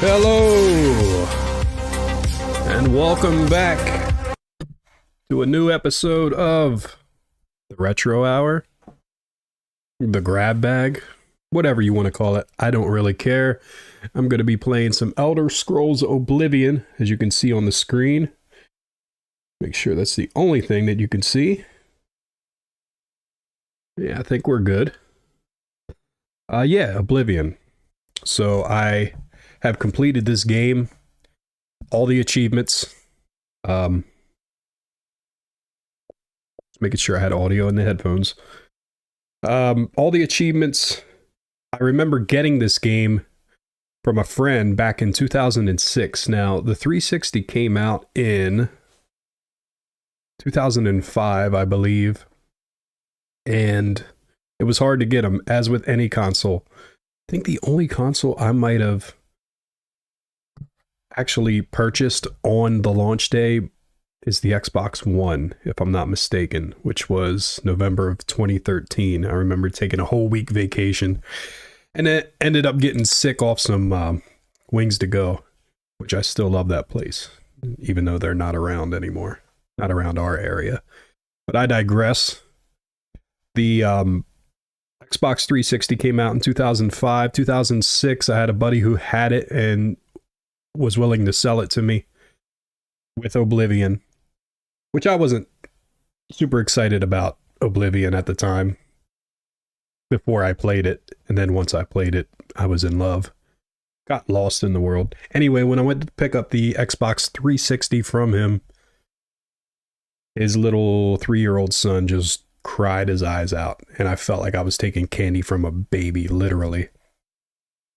Hello, and welcome back to a new episode of the Retro Hour, the Grab Bag, whatever you want to call it. I don't really care. I'm going to be playing some Elder Scrolls Oblivion, as you can see on the screen. Make sure that's the only thing that you can see. Yeah, I think we're good. Yeah, Oblivion. So I have completed this game, all the achievements. Making sure I had audio in the headphones. All the achievements. I remember getting this game from a friend back in 2006. Now, the 360 came out in 2005, I believe. And it was hard to get them, as with any console. I think the only console I might have actually purchased on the launch day is the Xbox One, if I'm not mistaken, which was November of 2013. I remember taking a whole week vacation and it ended up getting sick off some Wings to Go, which I still love that place, even though they're not around anymore, not around our area. But I digress. The Xbox 360 came out in 2005. 2006, I had a buddy who had it and was willing to sell it to me with Oblivion, which I wasn't super excited about Oblivion at the time before I played it. And then once I played it, I was in love. Got lost in the world. Anyway, when I went to pick up the Xbox 360 from him, his little 3-year-old son just cried his eyes out, and I felt like I was taking candy from a baby, literally.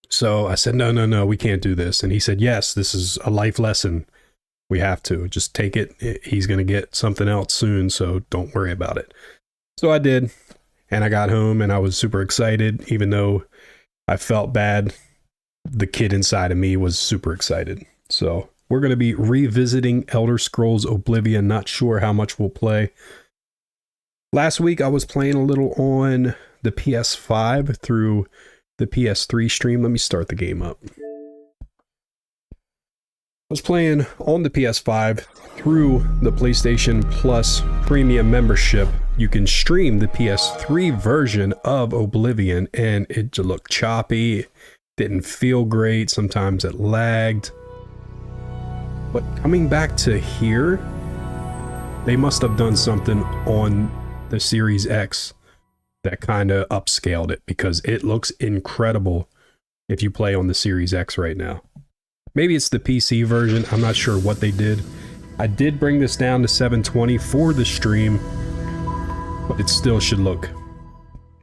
So I said, no, we can't do this. And he said, yes, this is a life lesson. We have to just take it. He's going to get something else soon, so don't worry about it. So I did, and I got home, and I was super excited, even though I felt bad. The kid inside of me was super excited. So we're going to be revisiting Elder Scrolls Oblivion. Not sure how much we'll play. Last week, I was playing a little on the PS5 through the PS3 stream. Let me start the game up. I was playing on the PS5 through the PlayStation Plus Premium membership. You can stream the PS3 version of Oblivion, and it just looked choppy. Didn't feel great. Sometimes it lagged. But coming back to here, they must have done something on the Series X that kind of upscaled it, because it looks incredible if you play on the Series X right now. Maybe it's the PC version. I'm not sure what they did. I did bring this down to 720 for the stream, but it still should look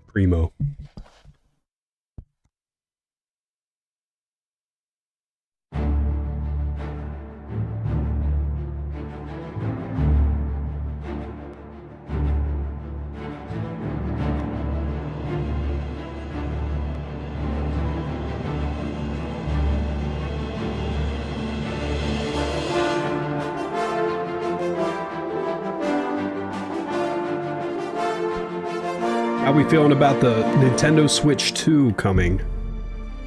primo. How we feeling about the Nintendo Switch 2 coming?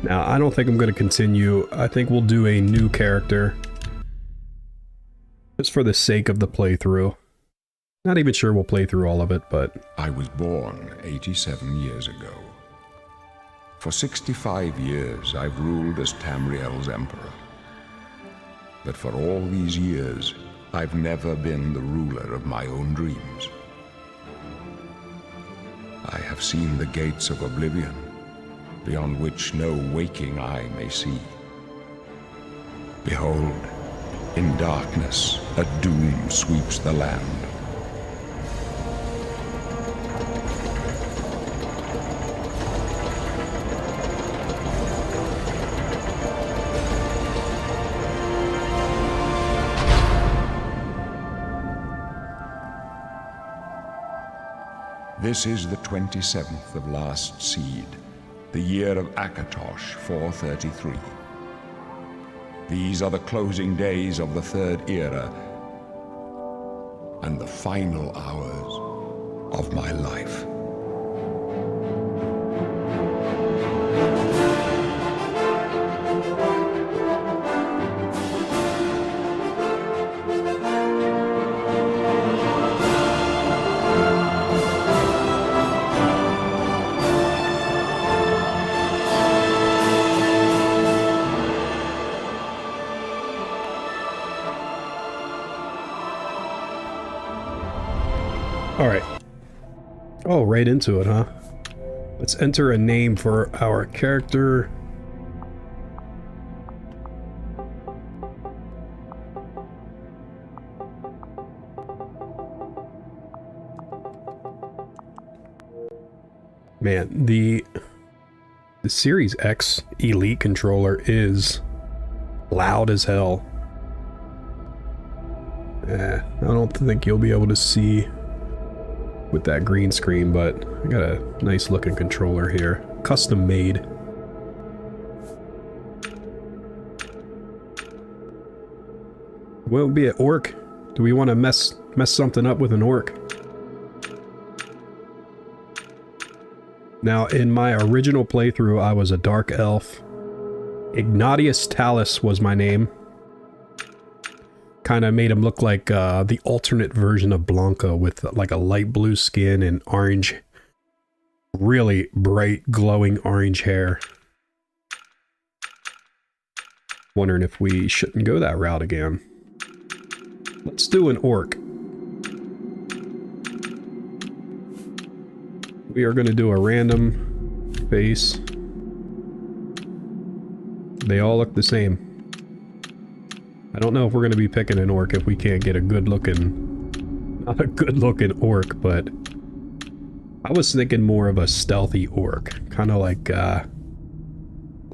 Now, I don't think I'm going to continue. I think we'll do a new character, just for the sake of the playthrough. Not even sure we'll play through all of it, but... I was born 87 years ago. For 65 years, I've ruled as Tamriel's emperor. But for all these years, I've never been the ruler of my own dreams. I have seen the gates of Oblivion, beyond which no waking eye may see. Behold, in darkness, a doom sweeps the land. This is the 27th of last seed, the year of Akatosh 433. These are the closing days of the Third Era and the final hours of my life. Alright. Oh, right into it, huh? Let's enter a name for our character. Man, the Series X Elite controller is loud as hell. I don't think you'll be able to see with that green screen, but I got a nice looking controller here. Custom made. Will it be an orc? Do we want to mess something up with an orc? Now, in my original playthrough, I was a dark elf. Ignatius Talus was my name. Kind of made him look like the alternate version of Blanca with like a light blue skin and orange, really bright glowing orange hair. Wondering if we shouldn't go that route again. Let's do an orc. We are going to do a random face. They all look the same. I don't know if we're going to be picking an orc if we can't get a good looking... Not a good looking orc, but... I was thinking more of a stealthy orc. Kind of like, the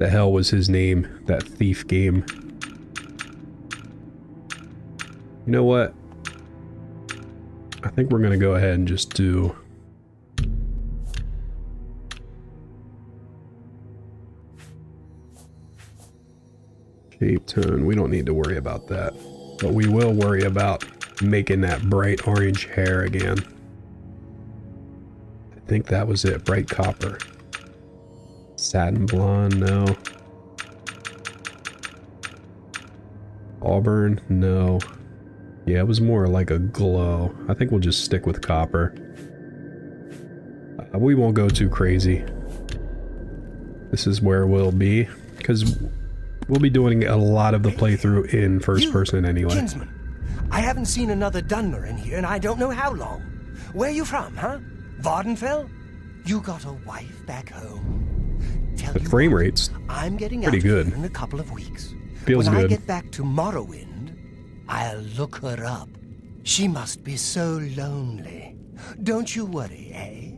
hell was his name? That thief game. You know what? I think we're going to go ahead and just do... shape tone. We don't need to worry about that. But we will worry about making that bright orange hair again. I think that was it. Bright copper. Satin blonde, no. Auburn, no. Yeah, it was more like a glow. I think we'll just stick with copper. We won't go too crazy. This is where we'll be, because we'll be doing a lot of the playthrough in first person anyway. Kinsman, I haven't seen another Dunmer in here, and I don't know how long. Where you from, huh? Vardenfell? You got a wife back home. Tell The you frame what, rate's I'm getting pretty out good. here in a couple of weeks. Feels when good. I get back to Morrowind, I'll look her up. She must be so lonely. Don't you worry, eh?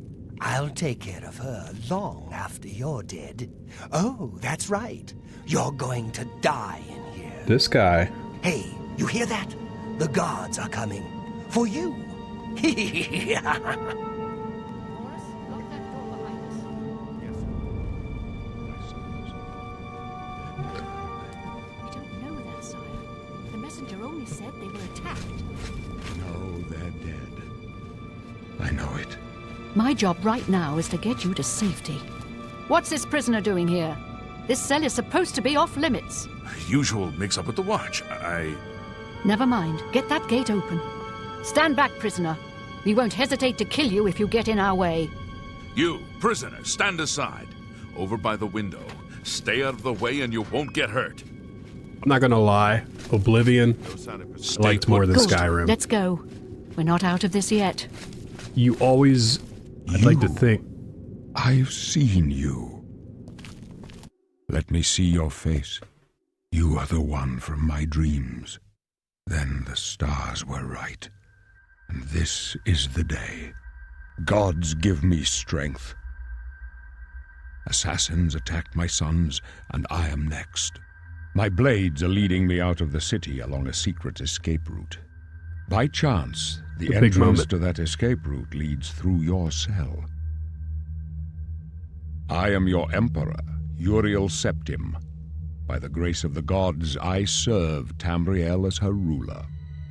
I'll take care of her long after you're dead. Oh, that's right. You're going to die in here. This guy. Hey, you hear that? The guards are coming. For you. Morris, lock that door behind us. We don't know that, sire. The messenger only said they were attacked. No, they're dead. I know it. My job right now is to get you to safety. What's this prisoner doing here? This cell is supposed to be off limits. Usual mix-up with the watch. Never mind. Get that gate open. Stand back, prisoner. We won't hesitate to kill you if you get in our way. You, prisoner, stand aside. Over by the window. Stay out of the way and you won't get hurt. I'm not gonna lie. Oblivion, I liked more than Good. Skyrim. Let's go. We're not out of this yet. You always... I'd like to think... I've seen you. Let me see your face. You are the one from my dreams. Then the stars were right. And this is the day. Gods give me strength. Assassins attacked my sons, and I am next. My blades are leading me out of the city along a secret escape route. By chance, the A big entrance moment. to that escape route leads through your cell. I am your emperor, Uriel Septim. By the grace of the gods, I serve Tamriel as her ruler.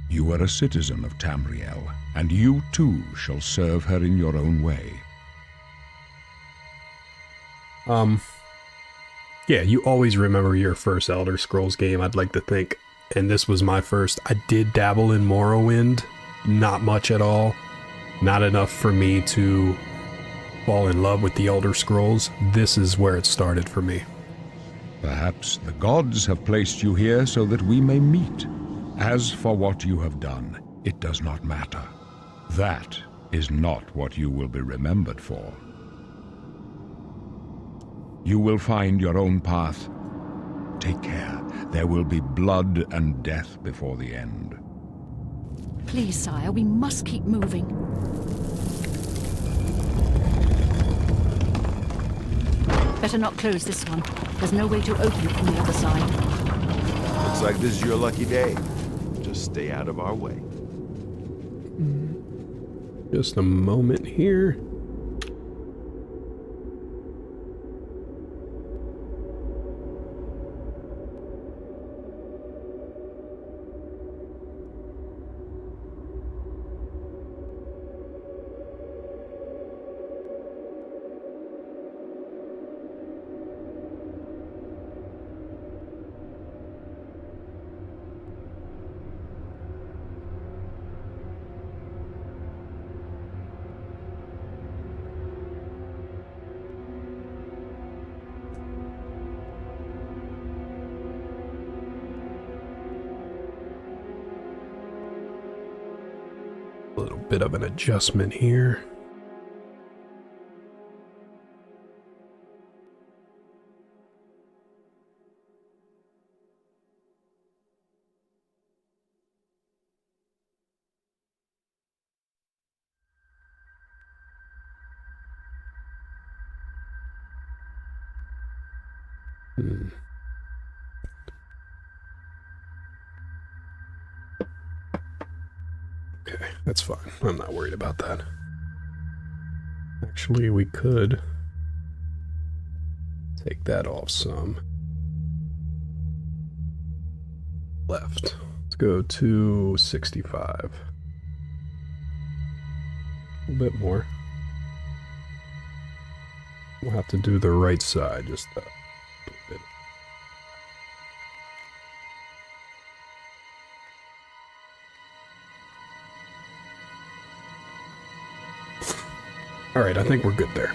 You are a citizen of Tamriel, and you too shall serve her in your own way. Yeah, you always remember your first Elder Scrolls game, I'd like to think. And this was my first. I did dabble in Morrowind. Not much at all. Not enough for me to fall in love with the Elder Scrolls. This is where it started for me. Perhaps the gods have placed you here so that we may meet. As for what you have done, it does not matter. That is not what you will be remembered for. You will find your own path. Take care. There will be blood and death before the end. Please, sire, we must keep moving. Better not close this one. There's no way to open it from the other side. Looks like this is your lucky day. Just stay out of our way. Just a moment here. A little bit of an adjustment here. Okay, that's fine. I'm not worried about that. Actually, we could take that off some. Left. Let's go to 65. A bit more. We'll have to do the right side just a little bit. All right, I think we're good there.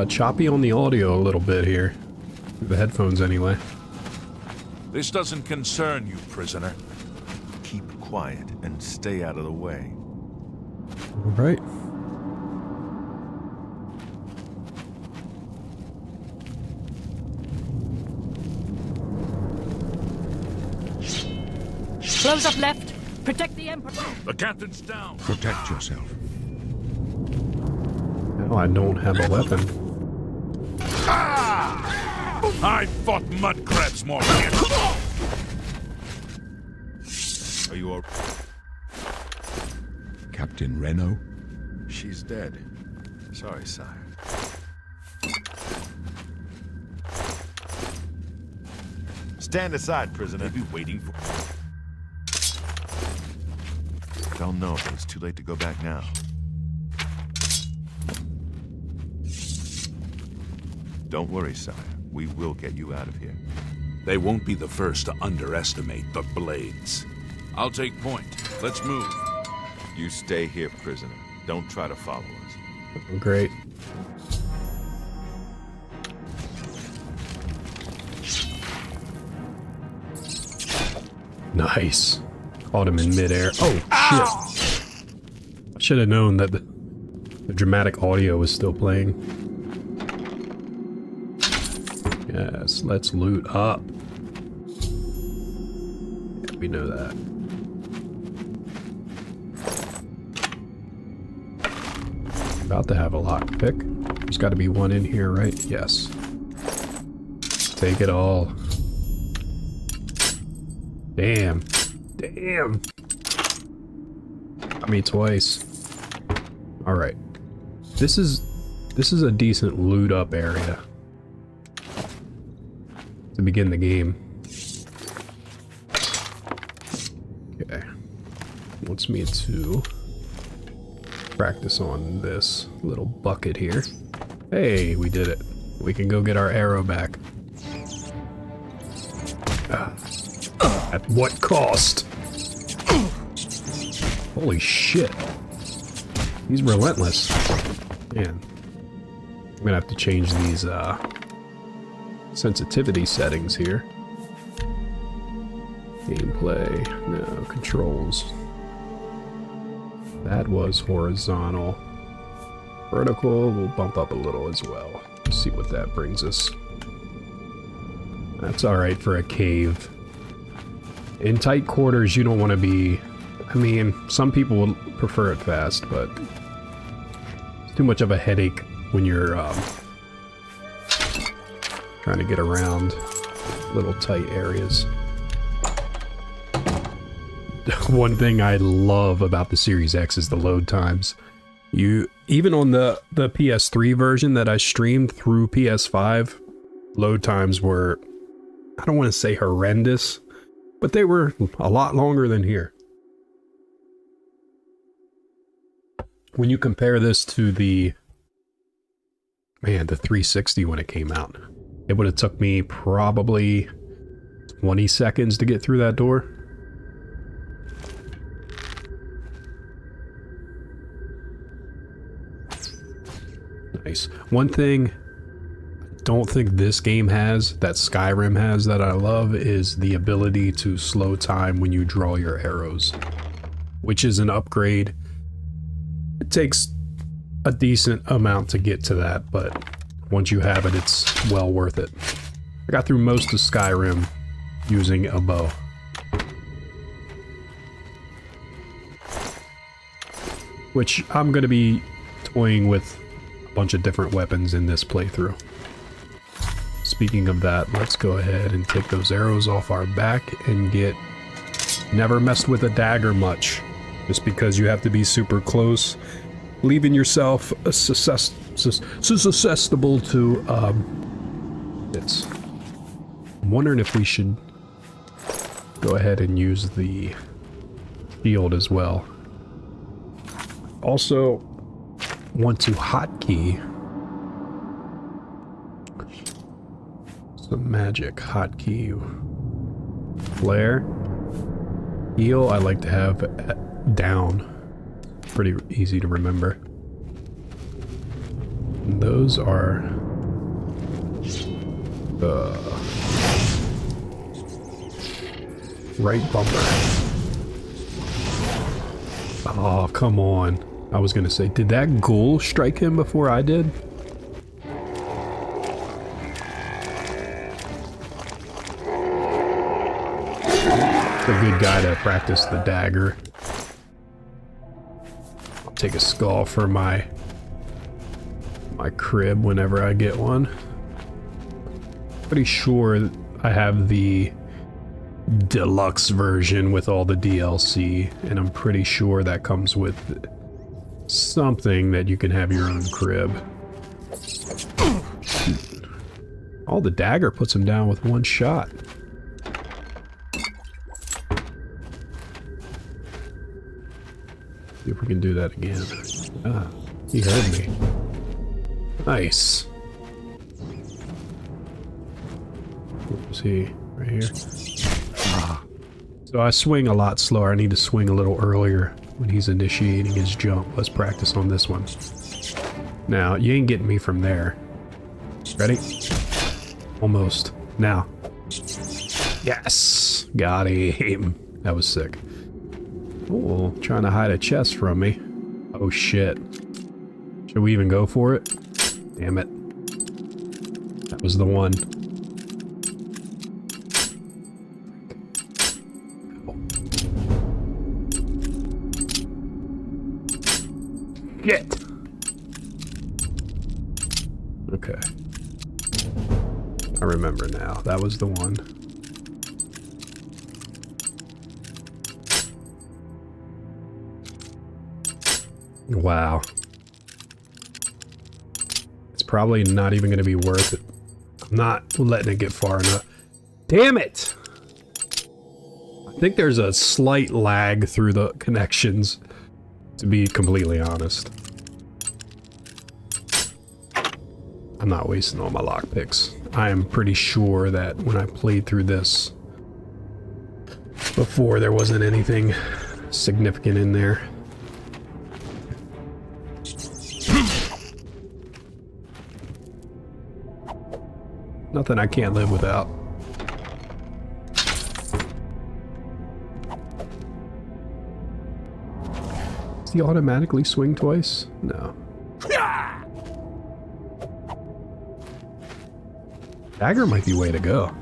Choppy on the audio a little bit here. The headphones anyway. This doesn't concern you, prisoner. Keep quiet and stay out of the way. All right. Close up left. Protect the Emperor. The captain's down. Protect yourself. Now I don't have a weapon. I fought mud crabs more than Are you all... Captain Reno? She's dead. Sorry, sire. Stand aside, prisoner. They'll be waiting for... Don't know if it's too late to go back now. Don't worry, sire. We will get you out of here. They won't be the first to underestimate the Blades. I'll take point. Let's move. You stay here, prisoner. Don't try to follow us. Great. Nice. Caught him in midair. Oh, shit. I should have known that the dramatic audio was still playing. Yes, let's loot up. Yeah, we know that. About to have a lockpick. There's got to be one in here, right? Yes. Take it all. Damn. Damn. Got me twice. All right. This is a decent loot up area to begin the game. Okay. Wants me to practice on this little bucket here. Hey, we did it. We can go get our arrow back. At what cost? Holy shit. He's relentless. Man. I'm gonna have to change these sensitivity settings here. Gameplay, no, controls. That was horizontal. Vertical, we'll bump up a little as well. See what that brings us. That's alright for a cave. In tight quarters, you don't want to be... I mean, some people would prefer it fast, but it's too much of a headache when you're trying to get around little tight areas. One thing I love about the Series X is the load times. Even on the PS3 version that I streamed through PS5, load times were, I don't want to say horrendous, but they were a lot longer than here. When you compare this to the 360 when it came out, it would have took me probably 20 seconds to get through that door. Nice. One thing I don't think this game has, that Skyrim has, that I love, is the ability to slow time when you draw your arrows, which is an upgrade. It takes a decent amount to get to that, but once you have it, it's well worth it. I got through most of Skyrim using a bow. Which I'm going to be toying with a bunch of different weapons in this playthrough. Speaking of that, let's go ahead and take those arrows off our back and get... Never messed with a dagger much, just because you have to be super close, leaving yourself susceptible to hits. I'm wondering if we should go ahead and use the shield as well. Also want to hotkey some magic. Hotkey flare. Heal I like to have down. Pretty easy to remember. And those are the right bumper. Oh, come on. I was gonna say, did that ghoul strike him before I did? It's a good guy to practice the dagger. I'll take a skull for my crib whenever I get one. Pretty sure I have the deluxe version with all the DLC, and I'm pretty sure that comes with something that you can have your own crib. Oh, the dagger puts him down with one shot. See if we can do that again. Ah, he heard me. Nice. Where is he? Right here. Ah. So I swing a lot slower. I need to swing a little earlier when he's initiating his jump. Let's practice on this one. Now, you ain't getting me from there. Ready? Almost. Now. Yes! Got him. That was sick. Oh, trying to hide a chest from me. Oh shit. Should we even go for it? Damn it. That was the one. Shit! Okay. I remember now. That was the one. Wow. It's probably not even going to be worth it. I'm not letting it get far enough. Damn it! I think there's a slight lag through the connections, to be completely honest. I'm not wasting all my lockpicks. I am pretty sure that when I played through this before, there wasn't anything significant in there. Nothing I can't live without. Does he automatically swing twice? No. Dagger might be way to go.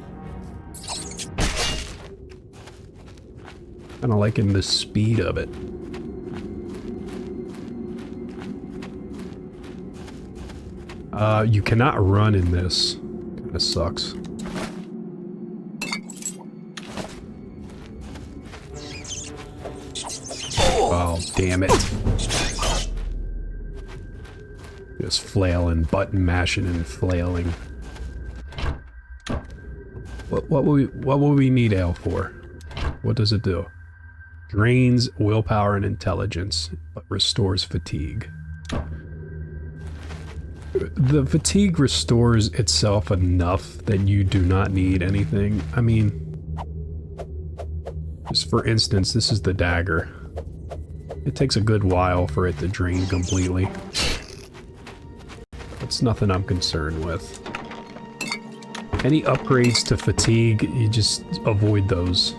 Kinda liking the speed of it. You cannot run in this. Kinda sucks. Oh, damn it. Just flailing, button mashing and flailing. What will we need ale for? What does it do? Drains willpower and intelligence, but restores fatigue. The fatigue restores itself enough that you do not need anything. I mean, just for instance, this is the dagger. It takes a good while for it to drain completely. It's nothing I'm concerned with. Any upgrades to fatigue, you just avoid those.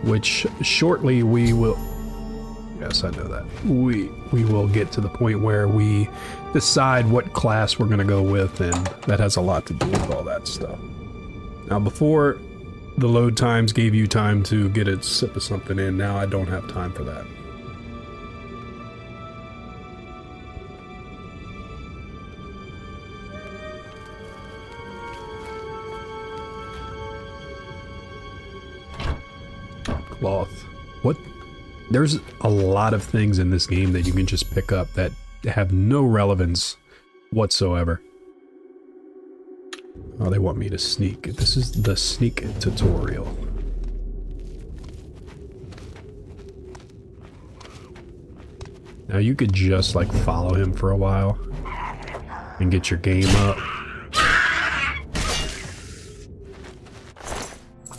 Which shortly we will... Yes, I know that. We will get to the point where we decide what class we're going to go with, and that has a lot to do with all that stuff. Now, before, the load times gave you time to get a sip of something in. Now I don't have time for that. Cloth. What? There's a lot of things in this game that you can just pick up that have no relevance whatsoever. Oh, they want me to sneak. This is the sneak tutorial. Now you could just like follow him for a while and get your game up.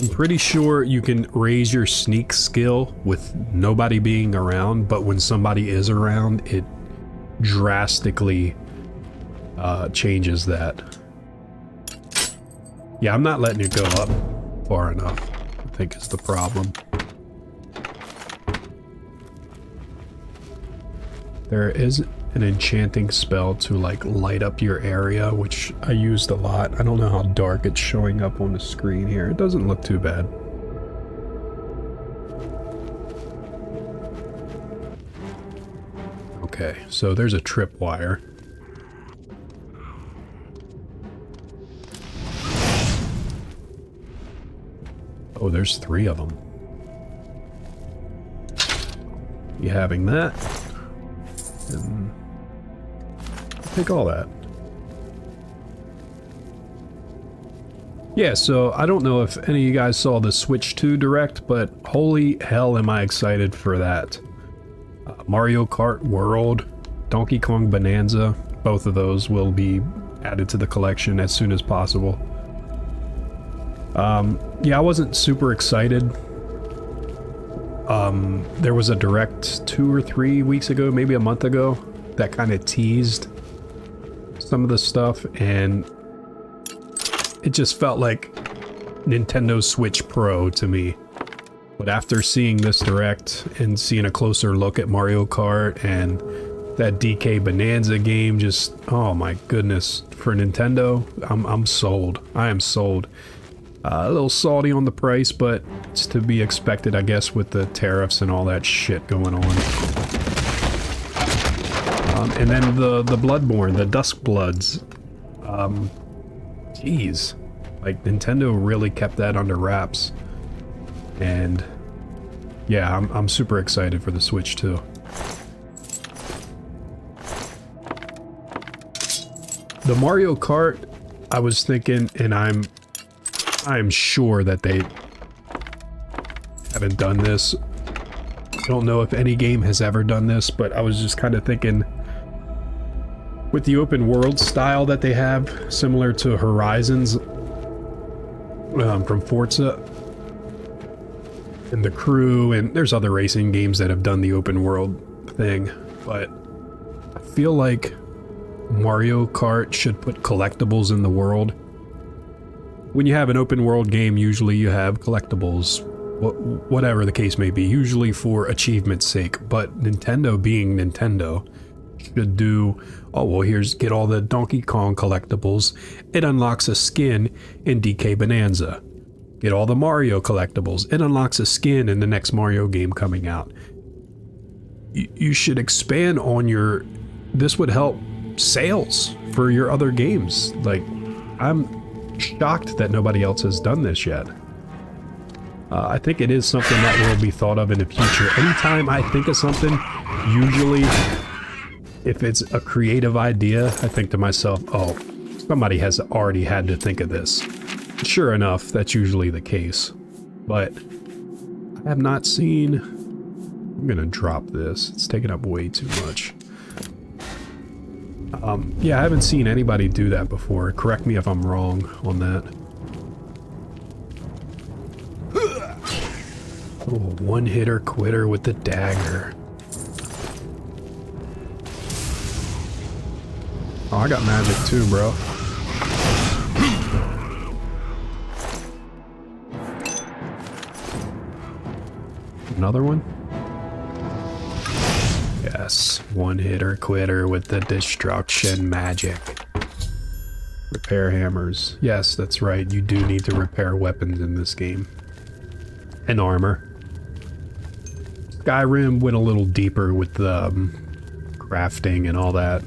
I'm pretty sure you can raise your sneak skill with nobody being around, but when somebody is around, it drastically changes that. Yeah, I'm not letting it go up far enough, I think is the problem. There is an enchanting spell to like light up your area, which I used a lot. I don't know how dark it's showing up on the screen here. It doesn't look too bad. Okay, so there's a tripwire. Oh, there's 3 of them. You having that? And take all that. Yeah, so I don't know if any of you guys saw the Switch 2 Direct, but holy hell am I excited for that. Mario Kart World, Donkey Kong Bonanza, both of those will be added to the collection as soon as possible. Yeah, I wasn't super excited. There was a Direct 2 or 3 weeks ago, maybe a month ago, that kind of teased some of the stuff, and it just felt like Nintendo Switch Pro to me. But after seeing this Direct and seeing a closer look at Mario Kart and that DK Bonanza game, just, oh my goodness, for Nintendo, I'm sold. I am sold. A little salty on the price, but it's to be expected, I guess, with the tariffs and all that shit going on. And then the Bloodborne, the Dusk Bloods. Jeez. Like, Nintendo really kept that under wraps. And yeah, I'm super excited for the Switch too. The Mario Kart, I was thinking, and I'm sure that they haven't done this. I don't know if any game has ever done this, but I was just kind of thinking, with the open world style that they have, similar to Horizons from Forza, and the Crew, and there's other racing games that have done the open world thing, but I feel like Mario Kart should put collectibles in the world. When you have an open world game, usually you have collectibles, whatever the case may be, usually for achievement's sake. But Nintendo, being Nintendo, should do, oh well, get all the Donkey Kong collectibles. It unlocks a skin in DK Bonanza. Get all the Mario collectibles. It unlocks a skin in the next Mario game coming out. You should expand on your... This would help sales for your other games. Like, I'm shocked that nobody else has done this yet. I think it is something that will be thought of in the future. Anytime I think of something, usually if it's a creative idea, I think to myself, oh, somebody has already had to think of this. Sure enough, that's usually the case. But I have not seen... I'm gonna drop this. It's taking up way too much. Yeah, I haven't seen anybody do that before. Correct me if I'm wrong on that. Oh, one-hitter quitter with the dagger. Oh, I got magic too, bro. Another one? Yes, one-hitter quitter with the destruction magic. Repair hammers. Yes, that's right. You do need to repair weapons in this game. And armor. Skyrim went a little deeper with the crafting and all that.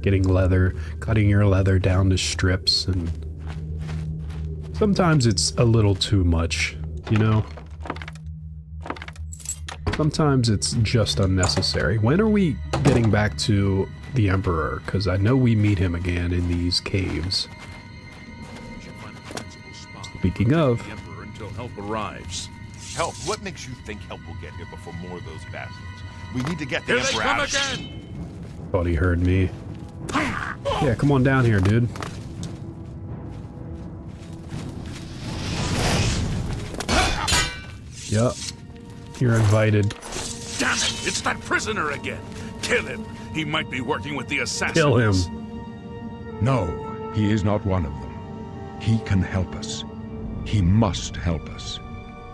Getting leather, cutting your leather down to strips, and sometimes it's a little too much, you know? Sometimes it's just unnecessary. When are we getting back to the Emperor? Because I know we meet him again in these caves. Speaking of... The Emperor until help arrives. Help? What makes you think help will get here before more of those bastards? We need to get the Here they Emperor come out. again! Thought he heard me. Yeah, come on down here, dude. Yup. You're invited. Damn it! It's that prisoner again! Kill him! He might be working with the assassins. Kill him. No, he is not one of them. He can help us. He must help us.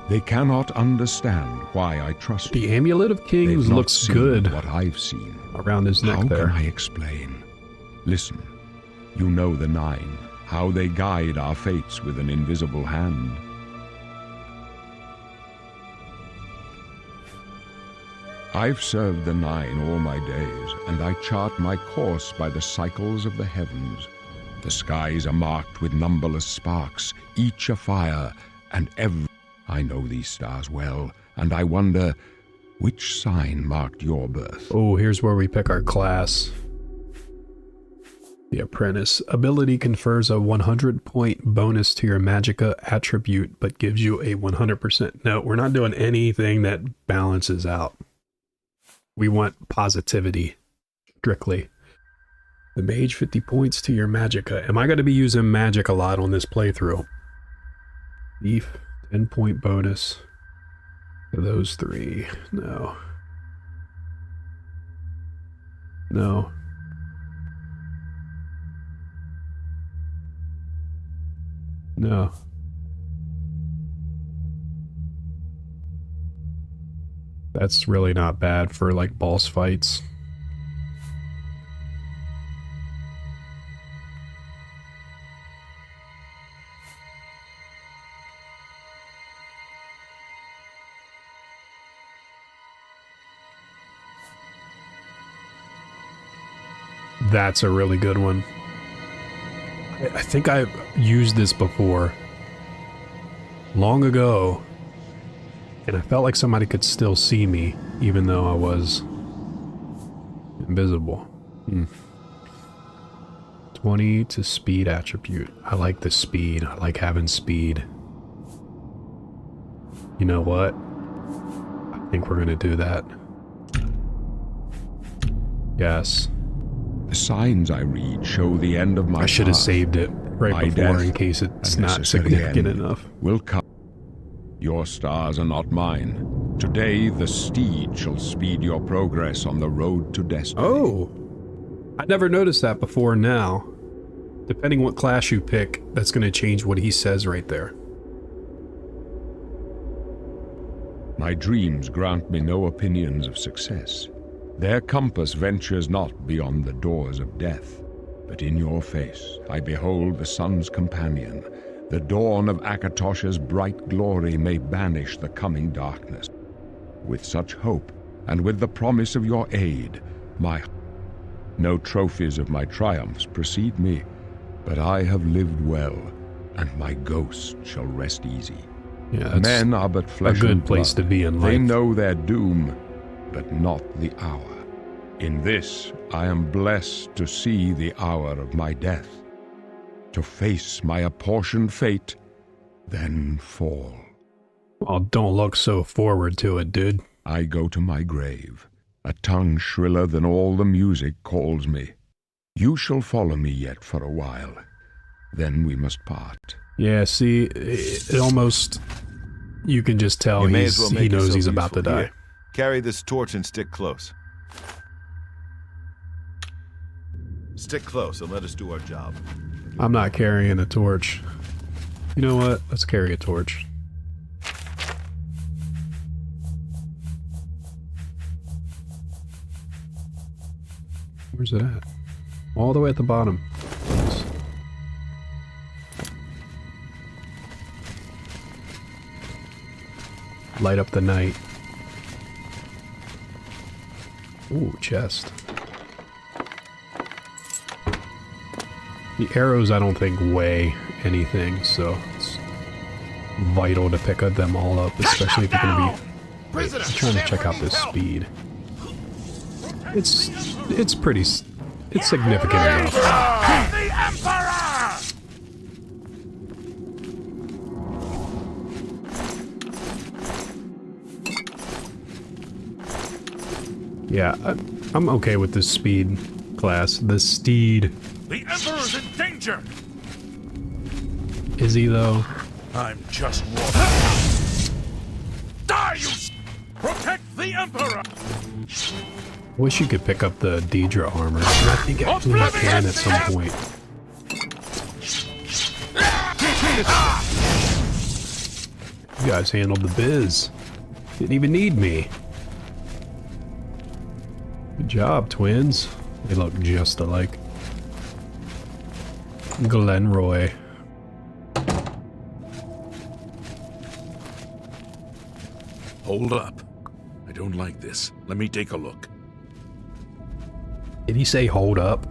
They cannot understand why I trust The you. Amulet of Kings They've not looks seen good what I've seen. around his neck How there. can I explain? Listen, you know the Nine, how they guide our fates with an invisible hand. I've served the Nine all my days, and I chart my course by the cycles of the heavens. The skies are marked with numberless sparks, each afire, and every... I know these stars well, and I wonder, which sign marked your birth? Oh, here's where we pick our class. The Apprentice. Ability confers a 100-point bonus to your Magicka attribute, but gives you a 100%. No, we're not doing anything that balances out. We want positivity, strictly. The Mage, 50 points to your Magicka. Am I going to be using magic a lot on this playthrough? Thief, 10-point bonus to those three. No. No. No. That's really not bad for, like, boss fights. That's a really good one. I think I've used this before. Long ago. And I felt like somebody could still see me, even though I was invisible. 20 to speed attribute. I like the speed. I like having speed. You know what? I think we're gonna do that. Yes. The signs I read show the end of my I should have path. saved it right My before death, in case it's a not necessary significant end, enough. will come. Your stars are not mine. Today, the steed shall speed your progress on the road to destiny. Oh! I never noticed that before now. Depending what class you pick, that's going to change what he says right there. My dreams grant me no opinions of success. Their compass ventures not beyond the doors of death. But in your face I behold the sun's companion. The dawn of Akatosh's bright glory may banish the coming darkness. With such hope, and with the promise of your aid, no trophies of my triumphs precede me, but I have lived well, and my ghost shall rest easy. Yeah, Men are but flesh a good and place blood. to be in life. They know their doom, but not the hour. In this, I am blessed to see the hour of my death, to face my apportioned fate, then fall. Oh, don't look so forward to it, dude. I go to my grave. A tongue shriller than all the music calls me. You shall follow me yet for a while. Then we must part. Yeah, see, it almost... You can just tell You may as well he make knows yourself he's about to useful. die. Here, carry this torch and stick close. Stick close and let us do our job. I'm not carrying a torch. You know what? Let's carry a torch. Where's it at? All the way at the bottom. Nice. Light up the night. Ooh, chest. The arrows I don't think weigh anything, so it's vital to pick them all up, especially if you're gonna be... Wait, I'm trying to check out this speed. It's pretty... It's significant enough. The Emperor! Yeah, I'm okay with this speed class. The steed. The Emperor's in danger! Is he, though? I'm just walking. Die, you Protect the Emperor! Wish you could pick up the Deidre armor. I think actually I can at some point. You guys handled the biz. Didn't even need me. Good job, twins. They look just alike. Glenroy. Hold up. I don't like this. Let me take a look. Did he say hold up?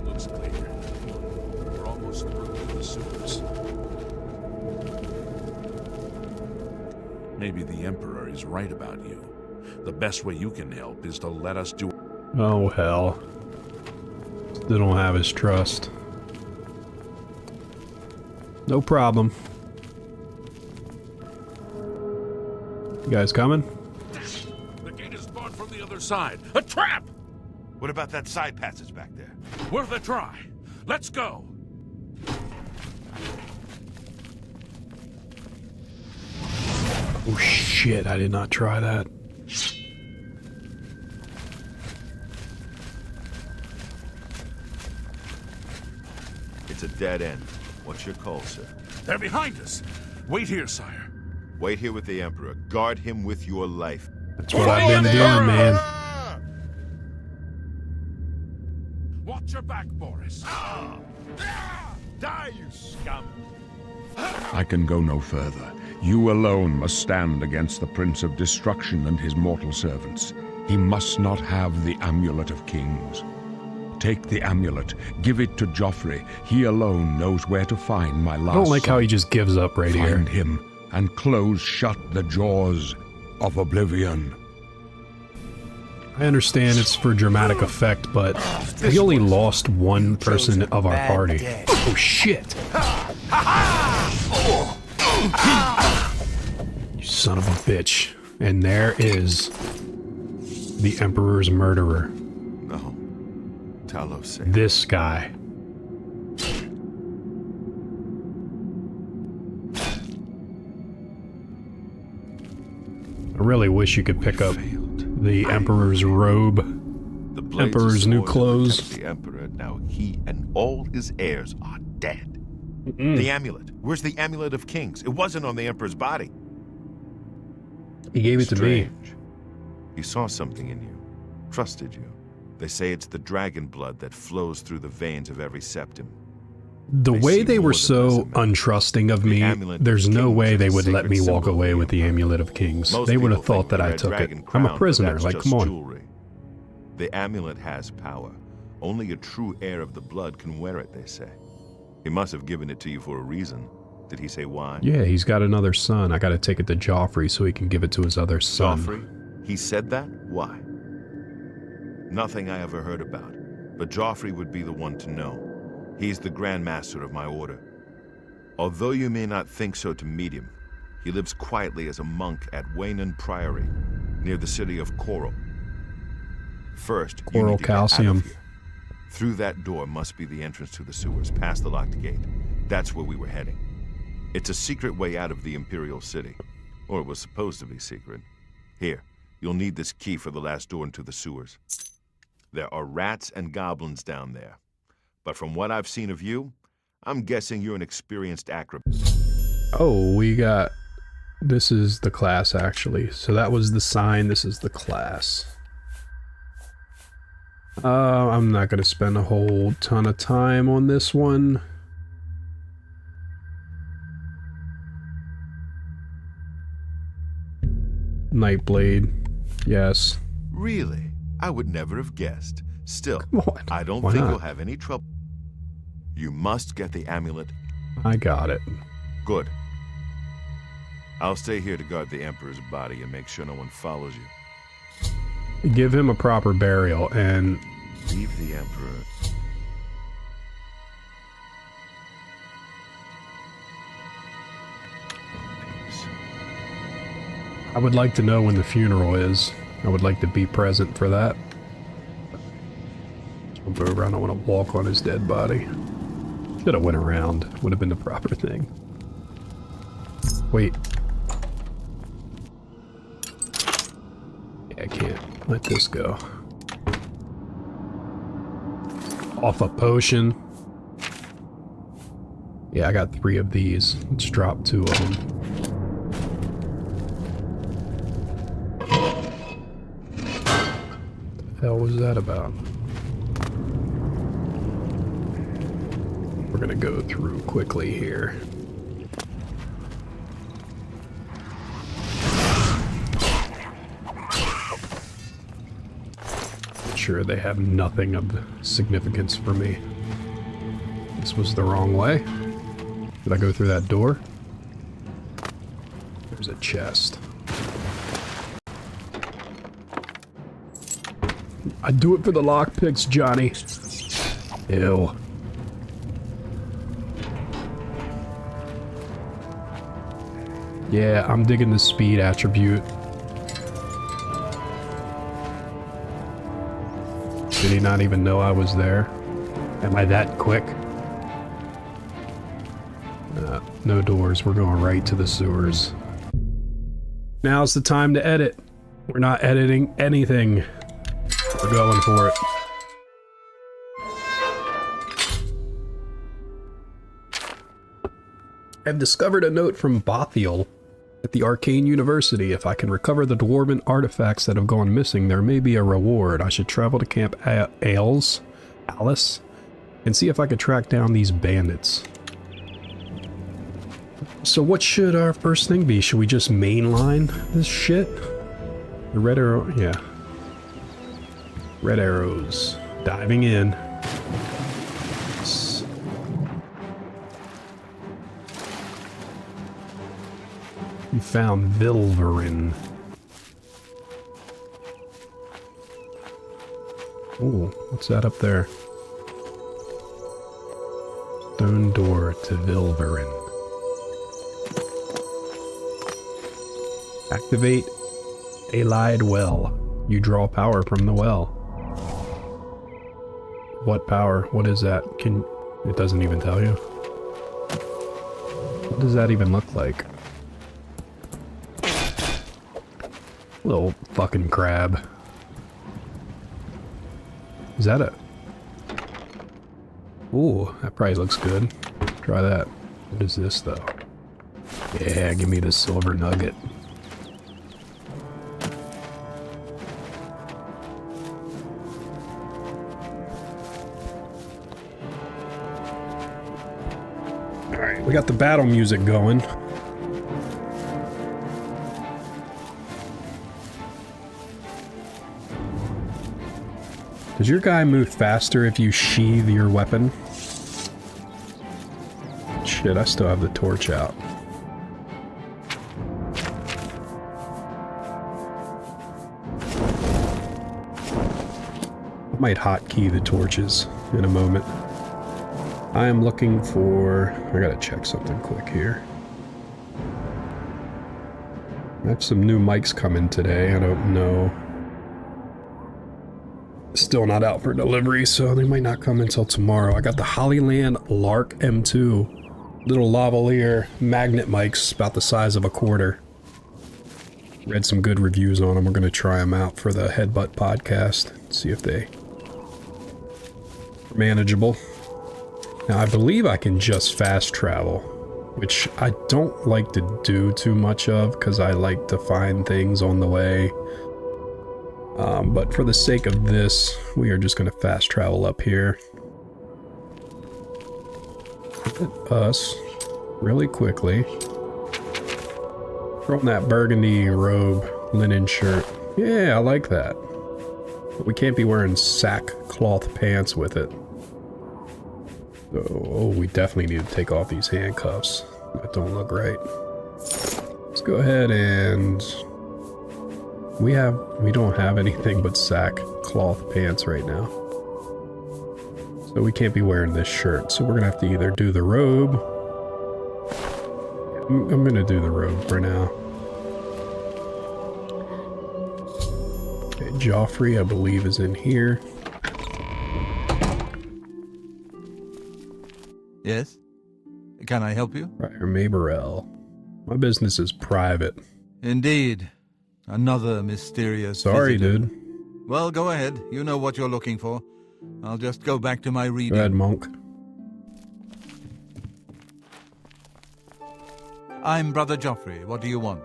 Looks clear. We're almost through to the sewers. Maybe the Emperor is right about you. The best way you can help is to let us do... Oh, hell. Still don't have his trust. No problem. You guys coming? The gate is barred from the other side. A trap! What about that side passage back there? Worth a try. Let's go. Oh shit, I did not try that. It's a dead end. What's your call, sir? They're behind us. Wait here, sire. Wait here with the Emperor. Guard him with your life. That's what I've been doing, man. Watch your back, Boris. Die, you scum! I can go no further. You alone must stand against the Prince of Destruction and his mortal servants. He must not have the Amulet of Kings. Take the amulet, give it to Joffrey. He alone knows where to find my last I don't like son. how he just gives up right here. Find him and close shut the jaws of Oblivion. I understand it's for dramatic effect, but we only lost one person of our party. Oh shit! You son of a bitch. And there is the Emperor's murderer. No. Talos saved. This guy. I really wish you could pick up the Emperor's robe. The blades Emperor's of new sword that clothes. protect the Emperor, now he and all his heirs are dead. The amulet. Where's the amulet of kings? It wasn't on the Emperor's body. He gave it to me. Strange. He saw something in you. Trusted you. They say it's the dragon blood that flows through the veins of every septum. The They way see they more were than so resume. untrusting of The me, amulet of there's no kings way is they a would let sacred me walk symbol of away the with the Empire. Amulet of Kings. Most They would people have thought think that we I wear took it. dragon I'm a crown, but prisoner, that's like, just come on. jewelry. The amulet has power. Only a true heir of the blood can wear it, they say. He must have given it to you for a reason. Did he say why? Yeah, he's got another son. I gotta take it to Joffrey so he can give it to his other son. Joffrey? He said that? Why? Nothing I ever heard about. But Joffrey would be the one to know. He's the Grand Master of my order. Although you may not think so to meet him, he lives quietly as a monk at Waynon Priory, near the city of Coral. First, you Coral need to get out Calcium. of here. Through that door must be the entrance to the sewers, past the locked gate. That's where we were heading. It's a secret way out of the Imperial City. Or it was supposed to be secret. Here, you'll need this key for the last door into the sewers. There are rats and goblins down there. But from what I've seen of you, I'm guessing you're an experienced acrobat. Oh, we got... This is the class, actually. So that was the sign. This is the class. I'm not going to spend a whole ton of time on this one. Nightblade. Yes. Really? I would never have guessed. Still, Come on. I don't Why think not? you'll have any trouble. You must get the amulet. I got it. Good. I'll stay here to guard the Emperor's body and make sure no one follows you. Give him a proper burial and... Leave the Emperor. Peace. I would like to know when the funeral is. I would like to be present for that. I'll go around. I want to walk on his dead body. Should have went around. Would have been the proper thing. Wait. Yeah, I can't let this go. Off a potion. Yeah, I got 3 of these. Let's drop 2 of them. What the hell was that about? We're gonna go through quickly here. Sure, they have nothing of significance for me. This was the wrong way. Did I go through that door? There's a chest. I do it for the lockpicks, Johnny. Ew. Yeah, I'm digging the speed attribute. Did he not even know I was there? Am I that quick? No doors. We're going right to the sewers. Now's the time to edit. We're not editing anything. We're going for it. I've discovered a note from Bothiel at the Arcane University. If I can recover the dwarven artifacts that have gone missing, there may be a reward. I should travel to Camp Alice, and see if I can track down these bandits. So what should our first thing be? Should we just mainline this shit? The red arrow, yeah. Red arrows. Diving in. You found Vilverin. Oh, what's that up there? Stone door to Vilverin. Activate Allied Well. You draw power from the well. What power? What is that? It doesn't even tell you. What does that even look like? Little fucking crab. Is that a... Ooh, that probably looks good. Try that. What is this, though? Yeah, give me the silver nugget. Alright, we got the battle music going. Does your guy move faster if you sheathe your weapon? Shit, I still have the torch out. I might hotkey the torches in a moment. I am looking for... I gotta check something quick here. I have some new mics coming today. I don't know. Still not out for delivery, so they might not come until tomorrow. I got the Hollyland Lark M2. Little lavalier magnet mics about the size of a quarter. Read some good reviews on them. We're going to try them out for the Headbutt podcast. See if they are manageable. Now, I believe I can just fast travel, which I don't like to do too much of because I like to find things on the way. But for the sake of this, we are just going to fast travel up here. Look at us really quickly. Throw on that burgundy robe, linen shirt. Yeah, I like that. But we can't be wearing sackcloth pants with it. Oh, we definitely need to take off these handcuffs. That don't look right. Let's go ahead and... We don't have anything but sackcloth pants right now. So we can't be wearing this shirt. So we're gonna have to either do the robe. I'm gonna do the robe for now. Okay, Joffrey, I believe, is in here. Yes? Can I help you? Friar Maberell. My business is private. Indeed. Another mysterious Sorry, visitor. dude. Well, go ahead. You know what you're looking for. I'll just go back to my reading. Go ahead, monk. I'm Brother Joffrey. What do you want?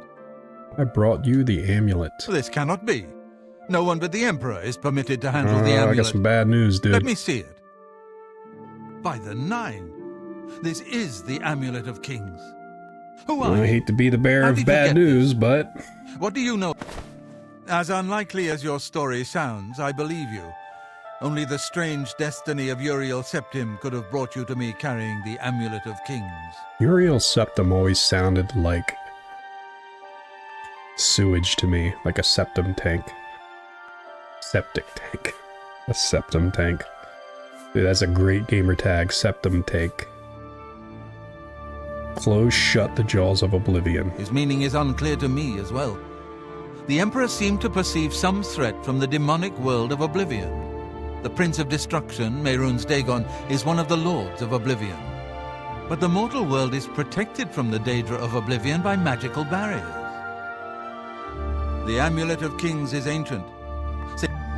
I brought you the amulet. This cannot be. No one but the Emperor is permitted to handle the amulet. I got some bad news, dude. Let me see it. By the Nine. This is the Amulet of Kings. Who are you? I hate to be the bearer How of did you bad get news, this? but... What do you know? As unlikely as your story sounds, I believe you. Only the strange destiny of Uriel Septim could have brought you to me carrying the Amulet of Kings. Uriel Septim always sounded like sewage to me, like a septum tank. Septic tank. A septum tank. Dude, that's a great gamer tag, septum tank. Close shut the jaws of Oblivion. His meaning is unclear to me as well. The Emperor seemed to perceive some threat from the demonic world of Oblivion. The Prince of Destruction, Mehrunes Dagon, is one of the Lords of Oblivion. But the mortal world is protected from the Daedra of Oblivion by magical barriers. The Amulet of Kings is ancient.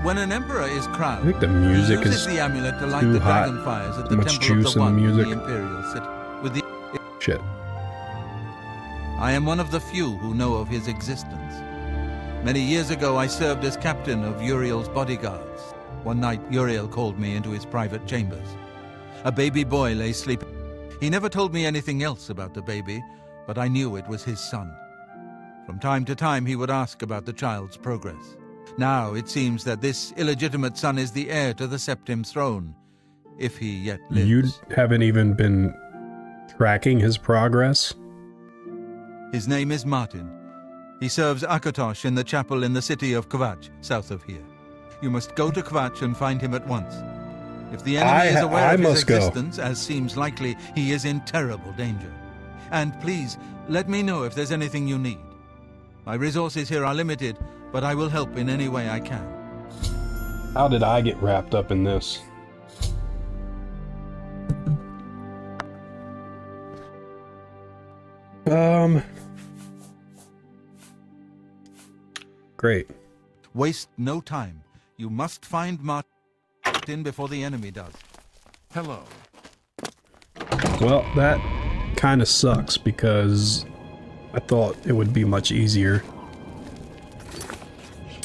When an emperor is crowned, I think the music he uses is the amulet to light too the hot. dragon fires at the Much temple of juice the in the One in music. the Imperial City. With the Shit. I am one of the few who know of his existence. Many years ago, I served as captain of Uriel's bodyguards. One night, Uriel called me into his private chambers. A baby boy lay sleeping. He never told me anything else about the baby, but I knew it was his son. From time to time, he would ask about the child's progress. Now, it seems that this illegitimate son is the heir to the Septim throne, if he yet lives. You haven't even been tracking his progress? His name is Martin. He serves Akatosh in the chapel in the city of Kvatch, south of here. You must go to Kvatch and find him at once. If the enemy is aware of his existence, as seems likely, he is in terrible danger. And please, let me know if there's anything you need. My resources here are limited, but I will help in any way I can. How did I get wrapped up in this? Great. Waste no time. You must find Martin before the enemy does. Hello. Well, that kind of sucks because I thought it would be much easier.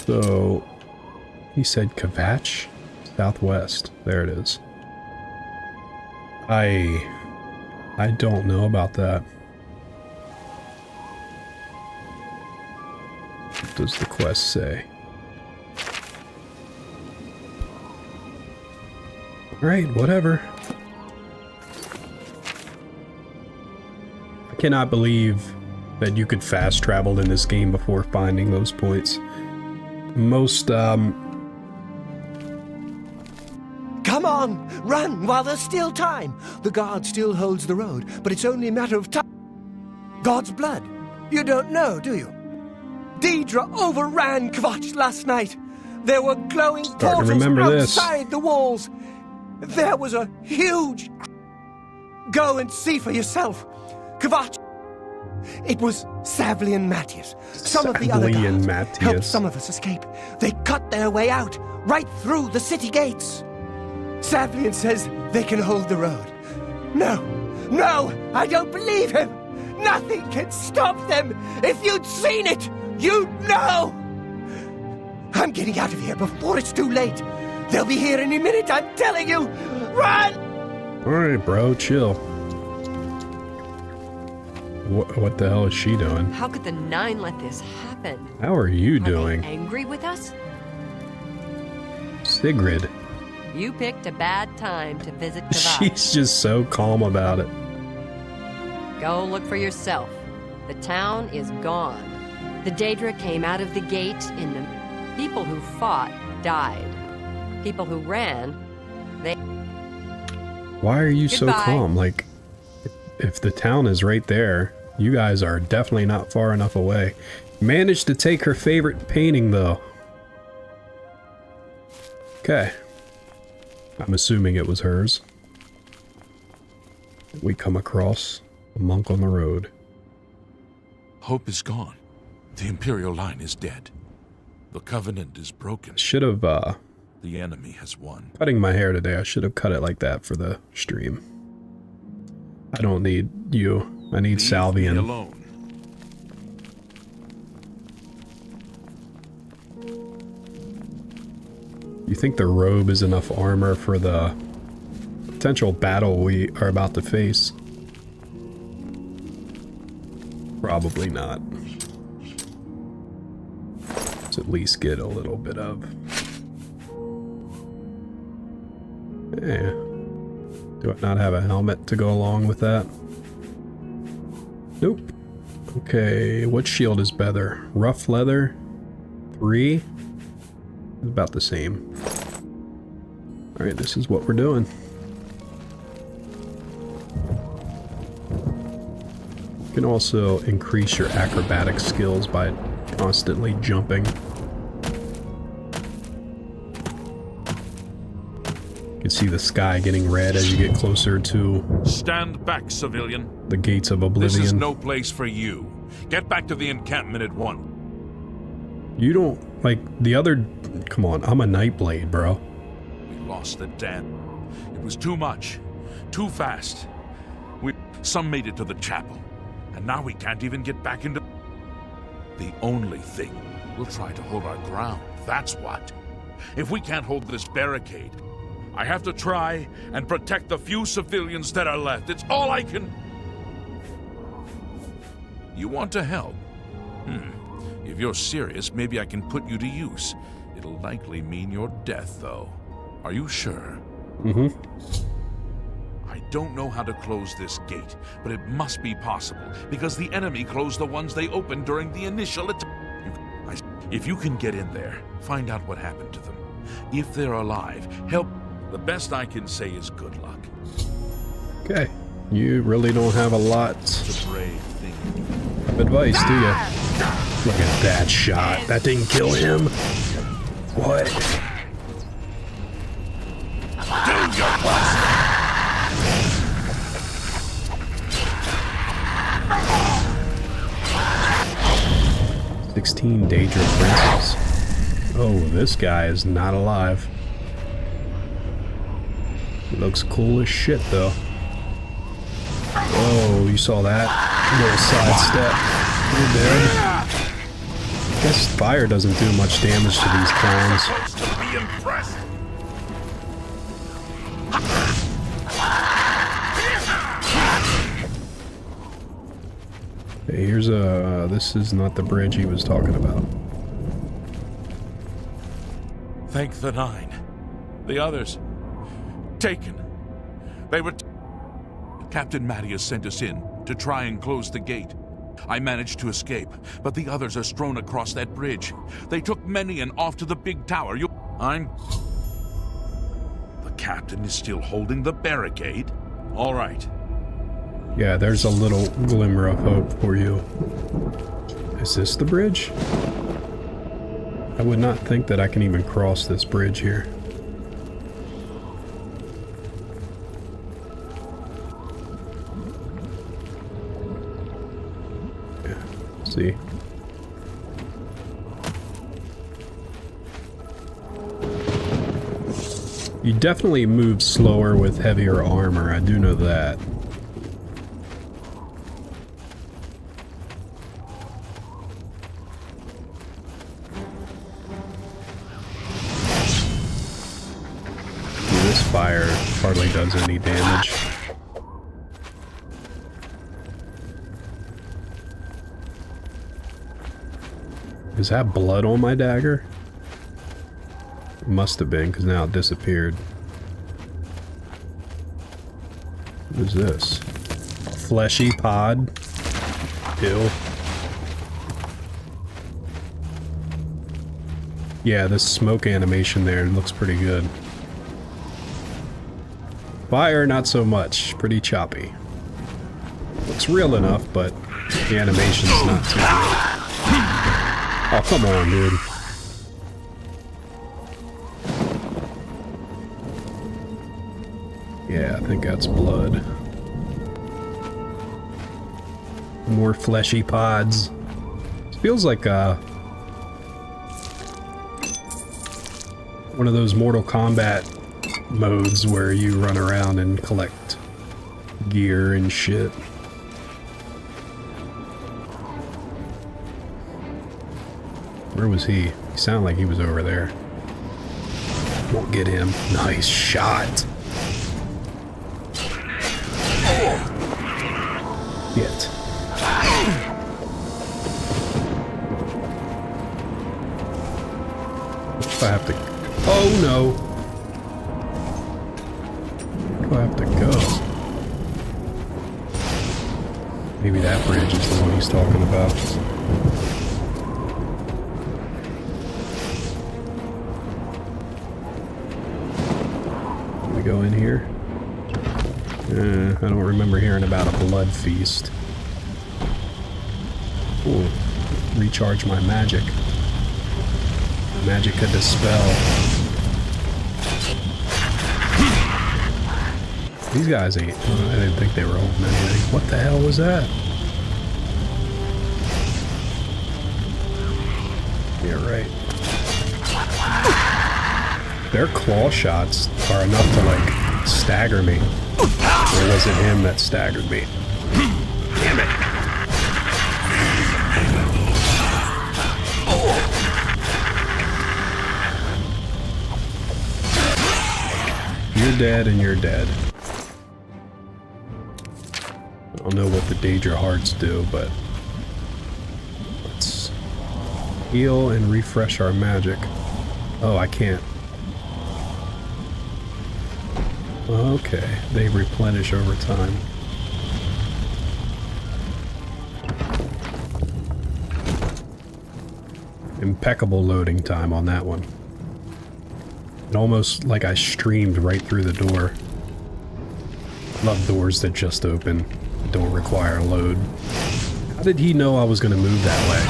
So, he said Kvatch? Southwest. There it is. I don't know about that. What does the quest say? Alright, whatever. I cannot believe that you could fast travel in this game before finding those points. Most, Come on! Run while there's still time! The guard still holds the road, but it's only a matter of time. God's blood. You don't know, do you? Deidre overran Kvatch last night. There were glowing portals outside the walls. There was a huge... Go and see for yourself. Kvatch. It was Savli and Matthias. Some of the other guards helped some of us escape. They cut their way out, right through the city gates. Savlian says they can hold the road. No, I don't believe him. Nothing can stop them. If you'd seen it, you'd know. I'm getting out of here before it's too late. They'll be here any minute, I'm telling you. Run! Alright, bro, chill. What the hell is she doing? How could the Nine let this happen? How are you doing? Are they angry with us? Sigrid. You picked a bad time to visit Kvatch. She's just so calm about it. Go look for yourself. The town is gone. The Daedra came out of the gate in the... People who fought died. People who ran, they... Why are you Goodbye. so calm? Like, if the town is right there, you guys are definitely not far enough away. Managed to take her favorite painting, though. Okay. I'm assuming it was hers. We come across a monk on the road. Hope is gone. The Imperial line is dead. The Covenant is broken. Should have, The enemy has won. cutting my hair today, I should have cut it like that for the stream. I don't need you. I need Leave Salvian. me alone. You think the robe is enough armor for the potential battle we are about to face? Probably not. Let's at least get a little bit of... Yeah. Do I not have a helmet to go along with that? Nope. Okay, what shield is better? Rough leather? 3? About the same. Alright, this is what we're doing. You can also increase your acrobatic skills by constantly jumping. You can see the sky getting red as you get closer to Stand back, civilian. the gates of Oblivion. This is no place for you. Get back to the encampment at once. You don't, like, the other... Come on, I'm a Nightblade, bro. We lost the den. It was too much. Too fast. Some made it to the chapel. And now we can't even get back into... The only thing, we'll try to hold our ground. That's what. If we can't hold this barricade, I have to try and protect the few civilians that are left. It's all I can... You want to help? If you're serious, maybe I can put you to use. It'll likely mean your death, though. Are you sure? Mm-hmm. I don't know how to close this gate, but it must be possible, because the enemy closed the ones they opened during the initial attack. If you can get in there, find out what happened to them. If they're alive, help. The best I can say is good luck. Okay. You really don't have a lot It's a brave thing. of advice, do you? Look at that shot. That didn't kill him. What? Do your best! 16 Daedra princes. Oh, this guy is not alive. Looks cool as shit, though. Oh, you saw that? Little sidestep. You're dead. I guess fire doesn't do much damage to these clowns. Hey, here's a... this is not the bridge he was talking about. Thank the Nine. The others... taken. They were... Captain Mattias sent us in to try and close the gate. I managed to escape, but the others are strewn across that bridge. They took many and off to the big tower. The captain is still holding the barricade? All right. Yeah, there's a little glimmer of hope for you. Is this the bridge? I would not think that I can even cross this bridge here. Yeah, see. You definitely move slower with heavier armor, I do know that. This fire hardly does any damage. Is that blood on my dagger? It must have been, because now it disappeared. What is this? Fleshy pod? Ew. Yeah, this smoke animation there looks pretty good. Fire, not so much. Pretty choppy. Looks real enough, but the animation's not too good. Oh, come on, dude. Yeah, I think that's blood. More fleshy pods. It feels like one of those Mortal Kombat modes where you run around and collect gear and shit. Where was he? He sounded like he was over there. Won't get him. Nice shot. Hit. If I have to... Oh no! Where do I have to go? Maybe that bridge is the one he's talking about. Can we go in here? I don't remember hearing about a blood feast. Ooh, recharge my magic. Magic could dispel. These guys ain't... I didn't think they were holding anything. What the hell was that? Yeah, right. Their claw shots are enough to, like, stagger me. Or was it him that staggered me? Damn it. You're dead and you're dead. I don't know what the Daedra hearts do, but let's heal and refresh our magic. Oh, I can't. Okay, they replenish over time. Impeccable loading time on that one. It almost like I streamed right through the door. Love doors that just open, don't require a load. How did he know I was going to move that way?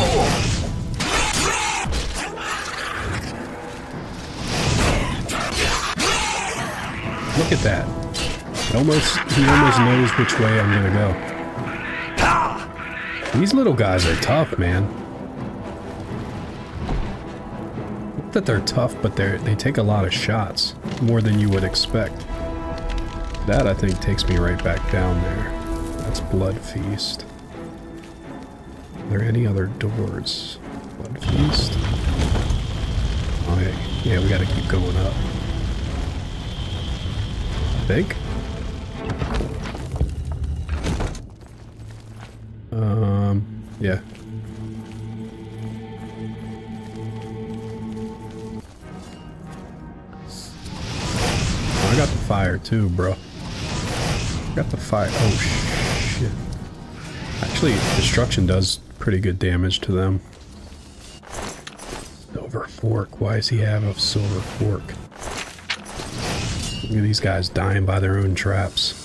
Look at that. He almost knows which way I'm gonna go. These little guys are tough, man. that they're tough, but they take a lot of shots. More than you would expect. That, I think, takes me right back down there. That's Blood Feast. Are there any other doors? Blood Feast? Okay, yeah, we gotta keep going up. I think? Yeah. Oh, I got the fire too, bro. Got the fire. Oh, shit. Actually, destruction does pretty good damage to them. Silver fork. Why does he have a silver fork? Look at these guys dying by their own traps.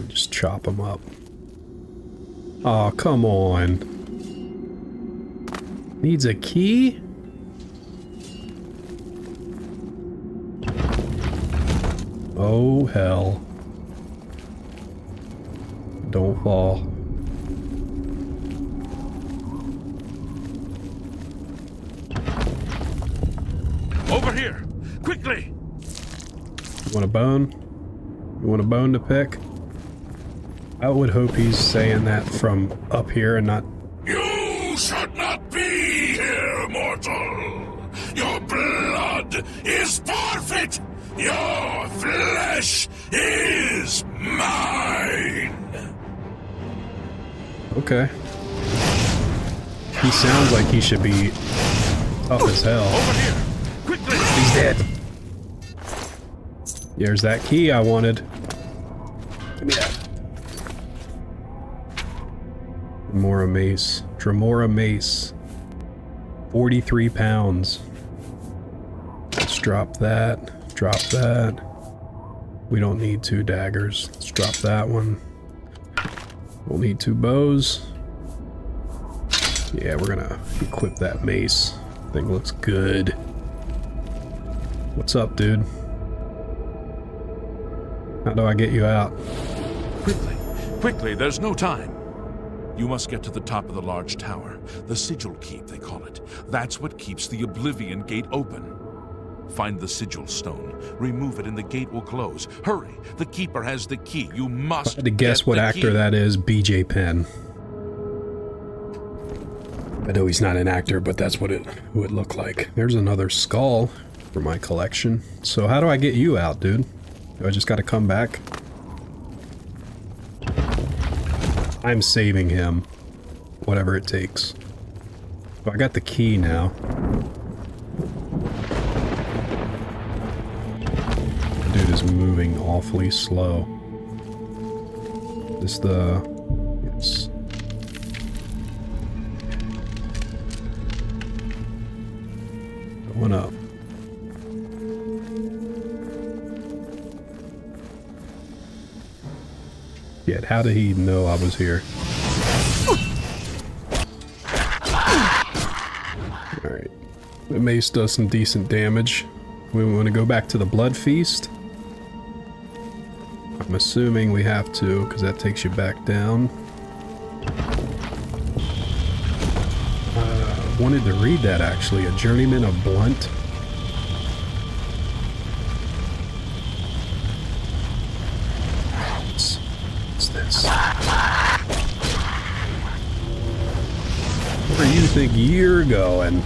Just chop them up. Oh, come on. Needs a key? Oh, hell. Don't fall. Over here! Quickly! You want a bone? You want a bone to pick? I would hope he's saying that from up here and not... You should not be here, mortal! Your blood is forfeit! Your flesh is mine! Okay. He sounds like he should be tough as hell. Over here! Quickly! He's dead. There's that key I wanted. Give me that. Dremora mace. Dremora mace. 43 pounds. Let's drop that. Drop that. We don't need 2 daggers. Let's drop that one. We'll need 2 bows. Yeah, we're gonna equip that mace. Thing looks good. What's up, dude? How do I get you out? Quickly! Quickly, there's no time! You must get to the top of the large tower. The Sigil Keep, they call it. That's what keeps the Oblivion Gate open. Find the Sigil Stone, remove it, and the gate will close. Hurry! The Keeper has the key. You must. I had to guess what actor that is. BJ Penn. I know he's not an actor, but that's what it would look like. There's another skull for my collection. So how do I get you out, dude? Do I just gotta come back? I'm saving him. Whatever it takes. So I got the key now. Dude is moving awfully slow. This the... Yes. Going up. Yet, how did he know I was here? Alright. The mace does some decent damage. We want to go back to the Blood Feast. I'm assuming we have to, because that takes you back down. Wanted to read that actually. A Journeyman of Blunt. What's this? Where do you think you're going?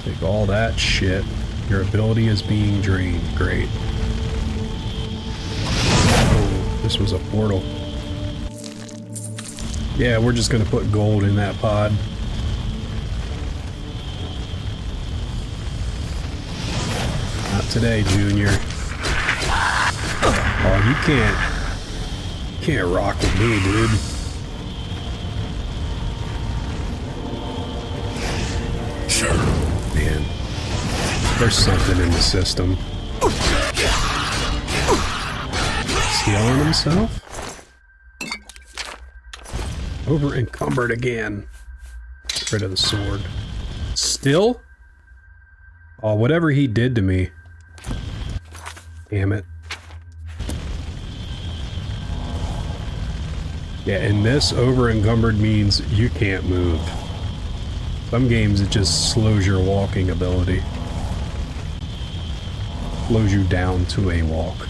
Take all that shit. Your ability is being drained. Great. Oh, this was a portal. Yeah, we're just gonna put gold in that pod. Not today, Junior. Oh, you can't rock with me, dude. Man, there's something in the system. Is he healing himself? Over encumbered again. Get rid of the sword. Still? Oh, whatever he did to me. Damn it. Yeah, in this, over encumbered means you can't move. Some games it just slows your walking ability. Slows you down to a walk.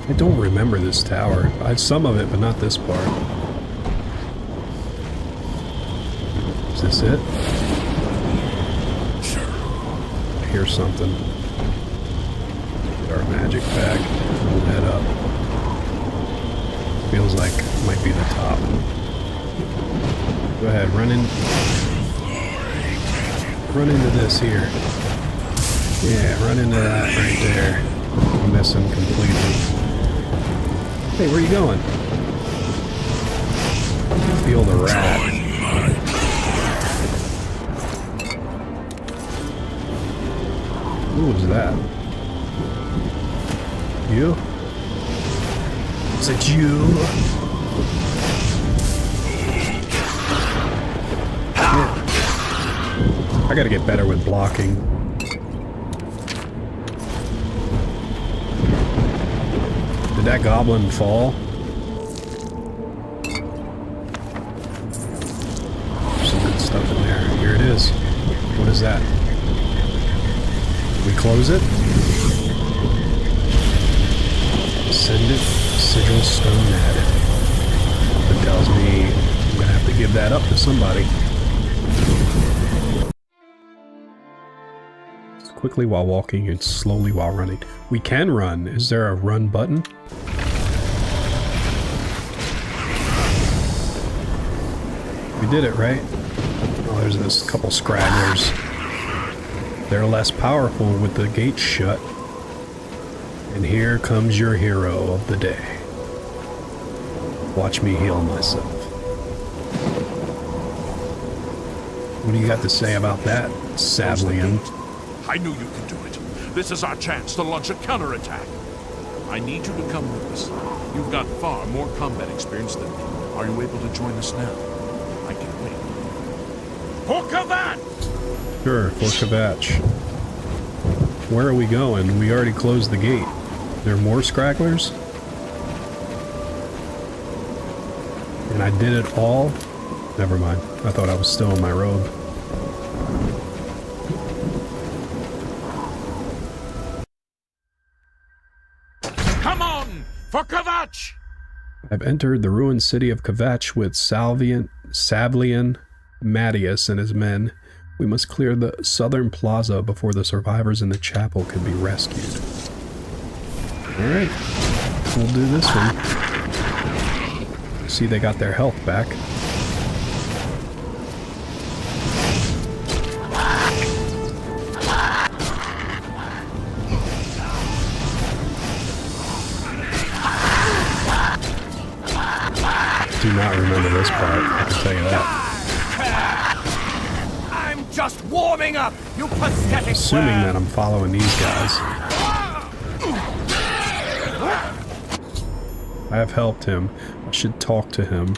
I don't remember this tower. I had some of it, but not this part. Is this it? I hear something. Our magic bag. Hold that up. Feels like it might be the top. Go ahead, run into this here. Yeah, run into that right there. I'm missing completely. Hey, where are you going? Feel the rat. Who was that? You? Is it you? Yeah. I gotta get better with blocking. Did that goblin fall? There's some good stuff in there. Here it is. What is that? We close it? Ascendant sigil stone added. That tells me I'm gonna have to give that up to somebody. Quickly while walking and slowly while running. We can run. Is there a run button? We did it, right? Oh, there's this couple scragglers. They're less powerful with the gate shut. And here comes your hero of the day. Watch me heal myself. What do you got to say about that, Savlian? I knew you could do it. This is our chance to launch a counterattack. I need you to come with us. You've got far more combat experience than me. Are you able to join us now? I can wait. For Kvatch! Sure, for Kvatch. Where are we going? We already closed the gate. There are more scragglers? And I did it all? Never mind. I thought I was still in my robe. Come on! For Kvatch! I've entered the ruined city of Kvatch with Savlian, Mattias, and his men. We must clear the southern plaza before the survivors in the chapel can be rescued. Alright, we'll do this one. See, they got their health back. Do not remember this part, I can tell you that. I'm just warming up, you pathetic Assuming that I'm following these guys. I have helped him. I should talk to him.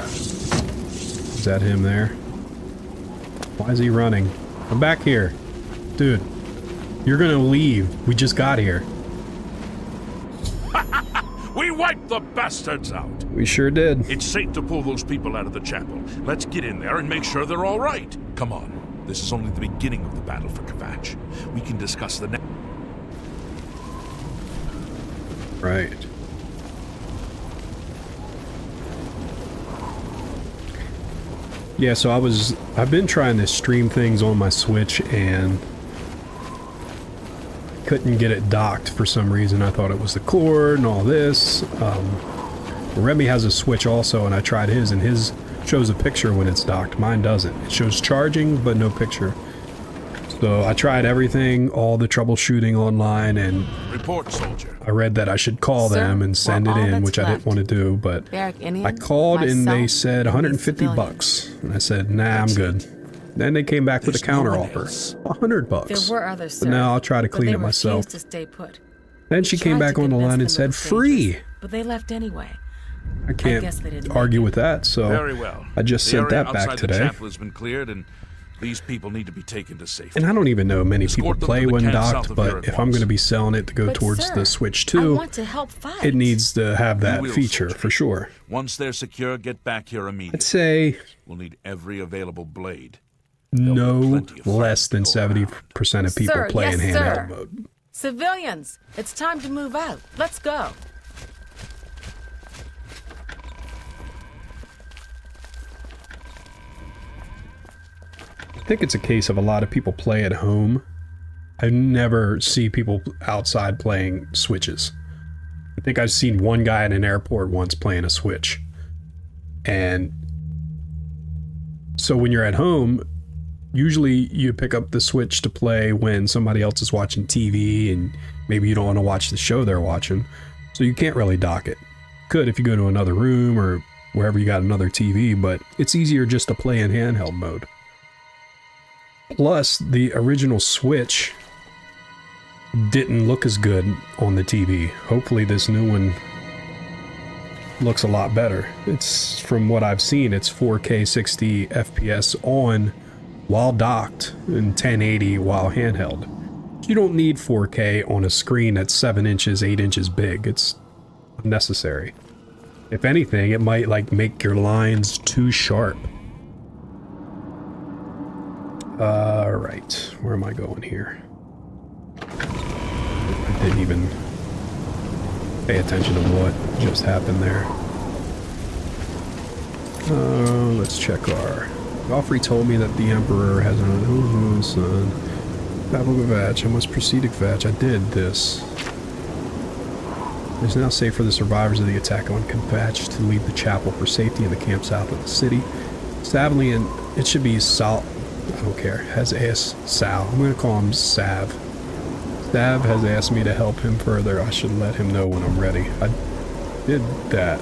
Is that him there? Why is he running? I'm back here. Dude, you're gonna leave. We just got here. We wiped the bastards out. We sure did. It's safe to pull those people out of the chapel. Let's get in there and make sure they're all right. Come on. This is only the beginning of the battle for Kvatch. We can discuss the next. Right. Yeah, so I've been trying to stream things on my Switch and couldn't get it docked for some reason. I thought it was the cord and all this. Remy has a Switch also, and I tried his, and his shows a picture when it's docked. Mine doesn't. It shows charging, but no picture. So I tried everything, all the troubleshooting online, and Report, soldier. I read that I should call them and send it in, which I didn't want to do, but I called and they said 150 bucks. And I said, nah, I'm good. Then they came back with a counter offer. $100. There were others, sir, but now I'll try to clean it myself. To stay put. Then she came back on the line and said, free! But they left anyway. I can't argue with that, so Very well. I just sent that back The today. chapel has been cleared, and These people need to be taken to safety. And I don't even know many people Escort them play to the when camp south docked, of but here at if I'm once. going to be selling it to go But towards sir, the Switch I 2, want to help fight. it needs to have that will, feature Sentry. for sure. Once they're secure, get back here I'd immediately. say We'll need every available blade. no plenty of less than fire to go 70% of people Sir, play in yes, handheld sir. mode. Civilians, it's time to move out. Let's go. I think it's a case of a lot of people play at home. I never see people outside playing Switches. I think I've seen one guy at an airport once playing a Switch. And so when you're at home, usually you pick up the Switch to play when somebody else is watching TV and maybe you don't want to watch the show they're watching. So you can't really dock it. Could if you go to another room or wherever you got another TV, but it's easier just to play in handheld mode. Plus, the original Switch didn't look as good on the TV. Hopefully this new one looks a lot better. It's, from what I've seen, it's 4K 60 FPS on while docked and 1080 while handheld. You don't need 4K on a screen that's 7 inches, 8 inches big. It's unnecessary. If anything, it might like make your lines too sharp. Right. Where am I going here? I didn't even pay attention to what just happened there. Let's check our... Joffrey told me that the Emperor has another son. Battle Gavach. I must proceed to Gavach. I did this. It is now safe for the survivors of the attack on Gavach to leave the chapel for safety in the camp south of the city. Savalian, it should be Sal... I don't care. Has asked Sal. I'm going to call him Sav. Sav has asked me to help him further. I should let him know when I'm ready. I did that,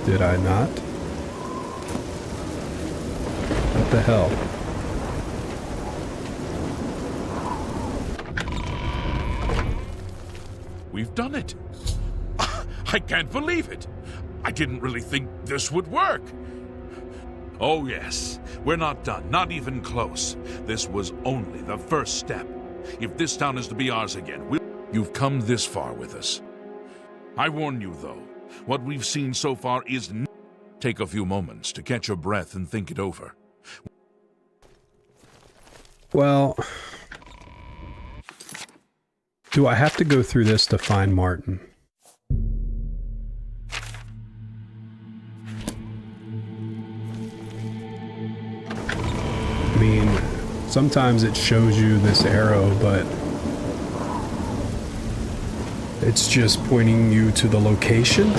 did I not? What the hell? We've done it. I can't believe it. I didn't really think this would work. Oh yes, we're not done, not even close. This was only the first step. If this town is to be ours again, you've come this far with us. I warn you though, what we've seen so far is Take a few moments to catch your breath and think it over. Well, do I have to go through this to find Martin? I mean, sometimes it shows you this arrow, but it's just pointing you to the location.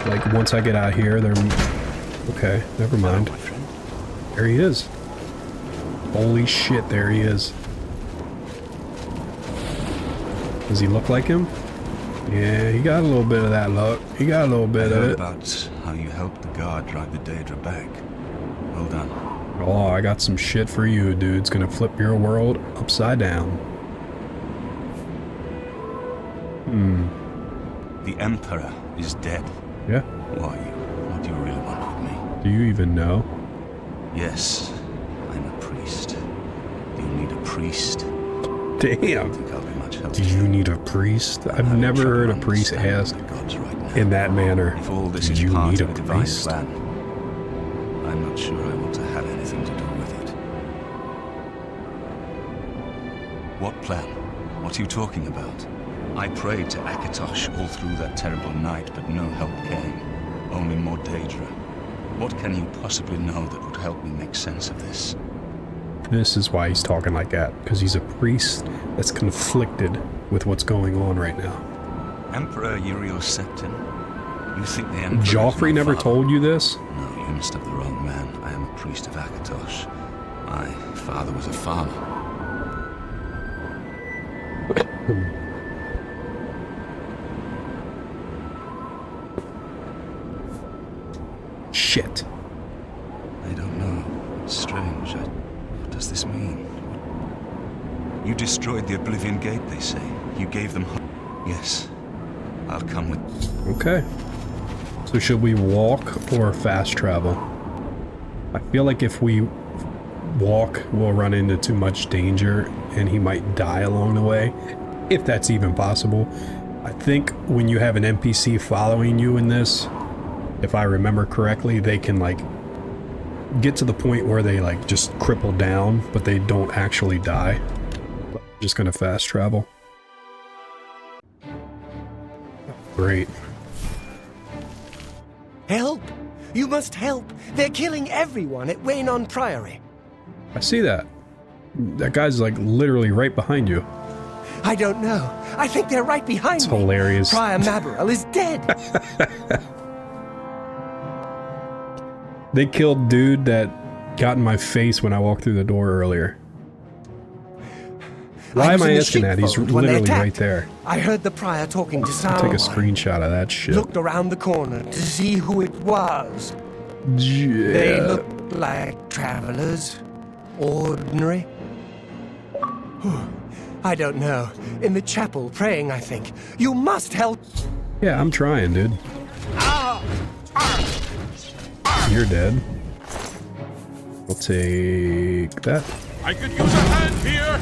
Like, once I get out here, they're... Okay, never mind. There he is. Holy shit, there he is. Does he look like him? Yeah, he got a little bit of that look. He got a little bit of it. About how you helped the guard drive the Daedra back. Well done. Oh, I got some shit for you, dude. It's gonna flip your world upside down. The Emperor is dead. Yeah? Why, what do you really want with me? Do you even know? Yes, I'm a priest. Do you need a priest? Damn. I think I'll be much help. Do you need a priest? I've never heard a priest ask in that manner. If all this Do is you part need of a a divine priest? plan, I'm not sure I want to have anything to do with it. What plan? What are you talking about? I prayed to Akatosh all through that terrible night, but no help came. Only more Daedra. What can you possibly know that would help me make sense of this? This is why he's talking like that, because he's a priest that's conflicted with what's going on right now. Emperor Uriel Septim? You think the Emperor Joffrey is my never father? told you this? No, you must have the wrong man. I am a priest of Akatosh. My father was a farmer. Shit. I don't know. It's strange. What does this mean? You destroyed the Oblivion Gate, they say. You gave them hope. Yes. I'll come with... Okay. So should we walk or fast travel? I feel like if we walk, we'll run into too much danger and he might die along the way, if that's even possible. I think when you have an NPC following you in this, if I remember correctly, they can like get to the point where they like just cripple down, but they don't actually die. I'm just gonna fast travel. Great. Help! You must help! They're killing everyone at Waynon Priory. I see that. That guy's like literally right behind you. I don't know. I think they're right behind It's me. hilarious. Prior Mabarel is dead. They killed dude that got in my face when I walked through the door earlier. Why am I asking that? He's literally right there. I heard the prior talking to I'll someone. take a screenshot of that shit. Looked around the corner to see who it was. They Yeah. looked like travelers. Ordinary. I don't know. In the chapel, praying, I think. You must help. Yeah, I'm trying, dude. You're dead. I'll take that. I could use a hand here!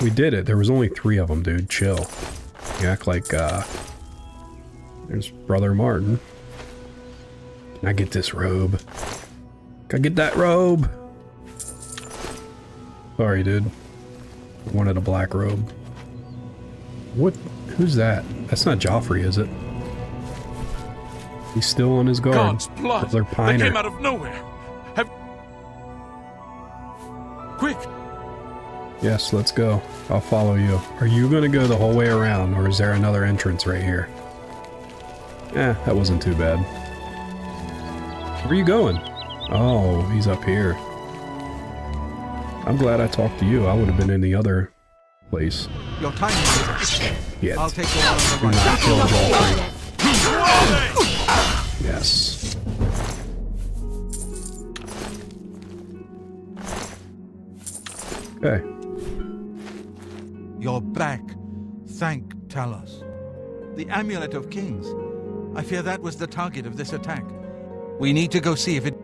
We did it. There was only 3 of them, dude. Chill. You act like, there's Brother Martin. Can I get this robe? Can I get that robe? Sorry, dude. I wanted a black robe. What? Who's that? That's not Joffrey, is it? He's still on his guard. God's blood! They're They Piner. came out of nowhere! Quick! Yes, let's go. I'll follow you. Are you gonna go the whole way around, or is there another entrance right here? That wasn't too bad. Where are you going? Oh, he's up here. I'm glad I talked to you. I would have been in the other place. Your time is Yet. I'll take the one on the Do right. not kill Joffrey. Yes. Okay. You're back. Thank Talos. The Amulet of Kings. I fear that was the target of this attack. We need to go see if it...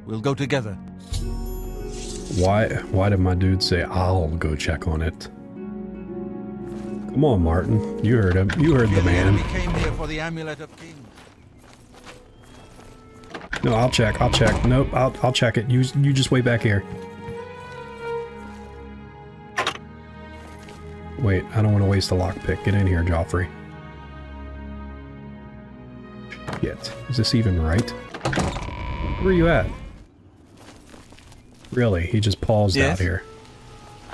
We'll go together. Why did my dude say I'll go check on it? Come on, Martin. You heard him. You heard the man. We came here for the Amulet of Kings. No, I'll check. I'll check. Nope, I'll check it. You just wait back here. Wait, I don't want to waste a lockpick. Get in here, Joffrey. Shit. Is this even right? Where are you at? Really? He just paused Yes? out here.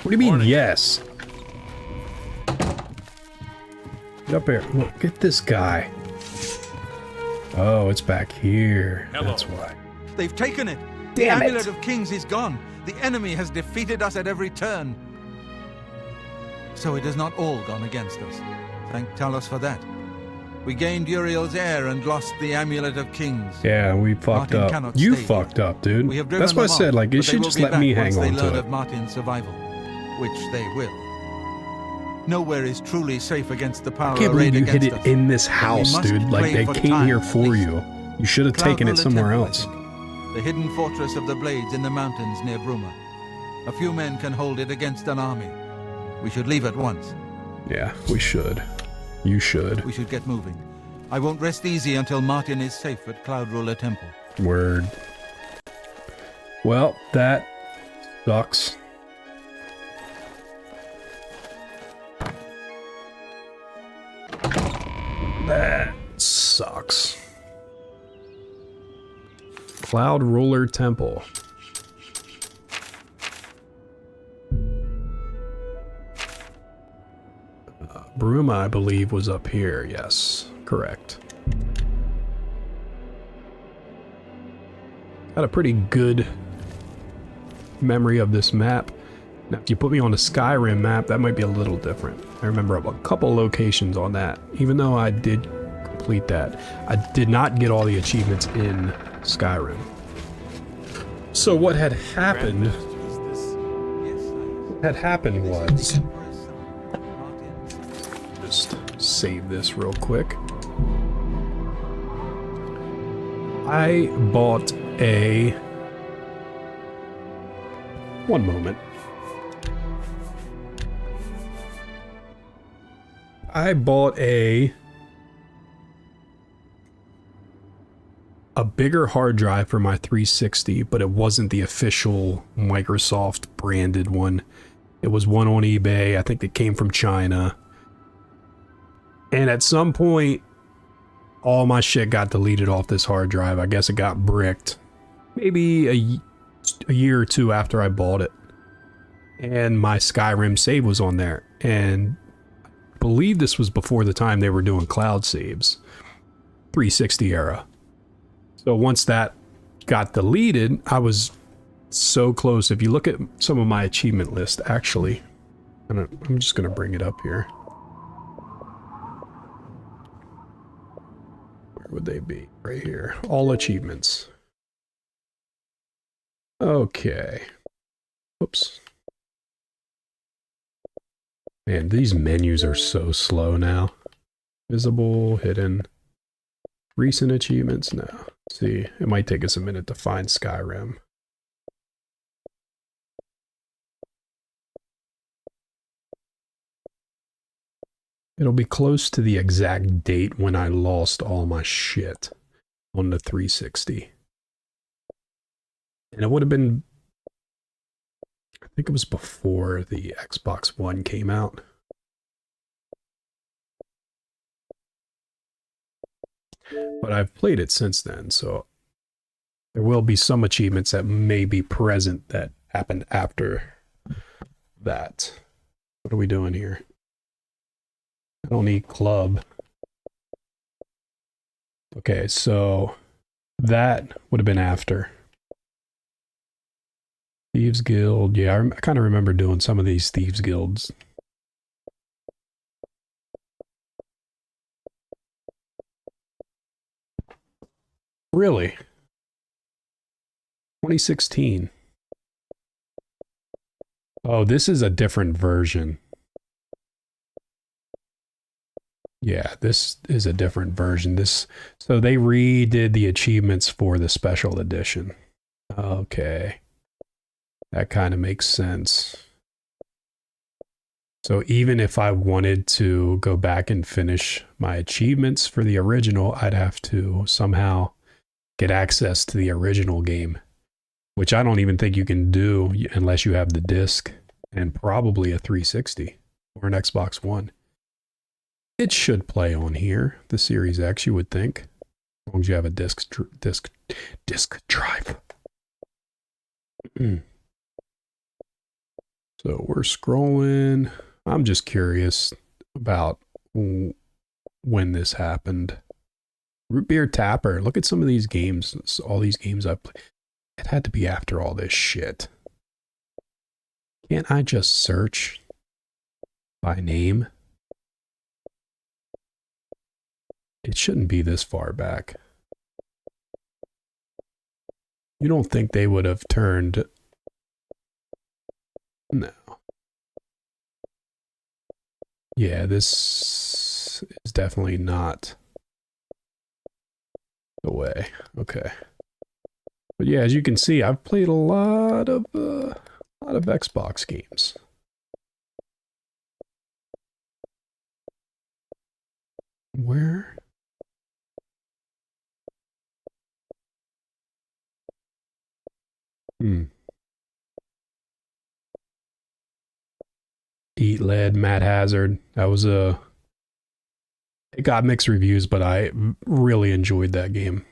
What do you mean, yes? Get up here. Look, get this guy. Oh, it's back here. Hello. That's why. They've taken it. Damn the it. Amulet of Kings is gone. The enemy has defeated us at every turn. So it has not all gone against us. Thank Talos for that. We gained Uriel's heir and lost the Amulet of Kings. Yeah, we fucked Martin up. cannot You stay fucked up, dude. We have driven That's why I them said, off, like, you but they should will just be let back me once hang they on learn to of it. Martin's survival, which they will. Nowhere is truly safe against the power I can't arrayed believe you hit against it us. in this house, must dude. Like, pray they for came time, here at for least. you. You should have taken it Cloudrilla somewhere Temple, I else. think. The hidden fortress of the Blades in the mountains near Bruma. A few men can hold it against an army. We should leave at once. Yeah, we should. You should. We should get moving. I won't rest easy until Martin is safe at Cloudrilla Temple. Word. Well, that sucks. That sucks. Cloud Ruler Temple. Bruma, I believe, was up here. Yes, correct. Got a pretty good memory of this map. Now, if you put me on a Skyrim map, that might be a little different. I remember a couple locations on that. Even though I did complete that, I did not get all the achievements in Skyrim. So what had happened? Was just save this real quick. I bought a... One moment. I bought a bigger hard drive for my 360, but it wasn't the official Microsoft branded one. It was one on eBay. I think it came from China. And at some point, all my shit got deleted off this hard drive. I guess it got bricked. Maybe a year or two after I bought it. And my Skyrim save was on there. And I believe this was before the time they were doing cloud saves. 360 era. So once that got deleted, I was so close. If you look at some of my achievement list, actually, I'm just going to bring it up here. Where would they be? Right here. All achievements. Okay. Oops. Man, these menus are so slow now. Visible, hidden, recent achievements now. See, it might take us a minute to find Skyrim. It'll be close to the exact date when I lost all my shit on the 360. And it would have been, I think it was before the Xbox One came out. But I've played it since then, so there will be some achievements that may be present that happened after that. What are we doing here? I don't need club. Okay, so that would have been after. Thieves Guild. Yeah, I kind of remember doing some of these Thieves Guilds. Really? 2016. Oh, this is a different version. Yeah, this is a different version. So they redid the achievements for the special edition. Okay. That kind of makes sense. So even if I wanted to go back and finish my achievements for the original, I'd have to somehow get access to the original game, which I don't even think you can do unless you have the disc and probably a 360 or an Xbox One. It should play on here, the Series X, you would think, as long as you have a disc drive. So we're scrolling. I'm just curious about when this happened. Root Beer Tapper. Look at some of these games. All these games I've played. It had to be after all this shit. Can't I just search by name? It shouldn't be this far back. You don't think they would have turned... No. Yeah, this is definitely not the way. Okay. But yeah, as you can see, I've played a lot of Xbox games. Where? Eat Lead, Mad Hazard. That was it got mixed reviews, but I really enjoyed that game.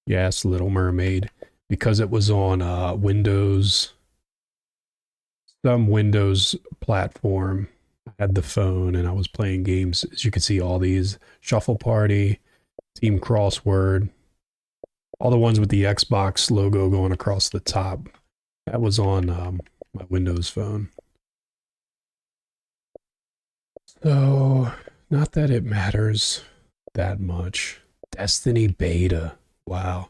Yes, Little Mermaid, because it was on Windows, some Windows platform. I had the phone and I was playing games. As you can see, all these Shuffle Party, Team Crossword, all the ones with the Xbox logo going across the top. That was on my Windows phone. So, not that it matters that much. Destiny Beta. Wow.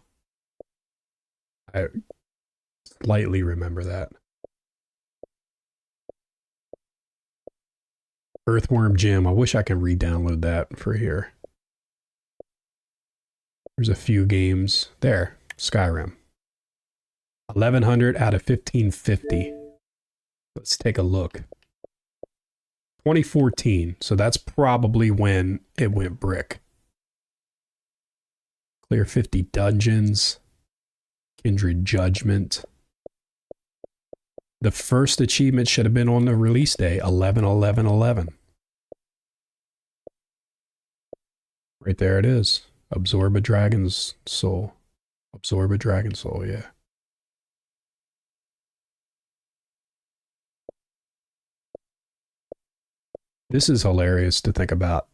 I slightly remember that. Earthworm Jim. I wish I can re-download that for here. There's a few games. There, Skyrim. 1100 out of 1550. Let's take a look. 2014. So that's probably when it went brick. Clear 50 dungeons. Kindred Judgment. The first achievement should have been on the release day, 11/11/11. Right there it is. Absorb a dragon's soul. Absorb a dragon soul, yeah. This is hilarious to think about.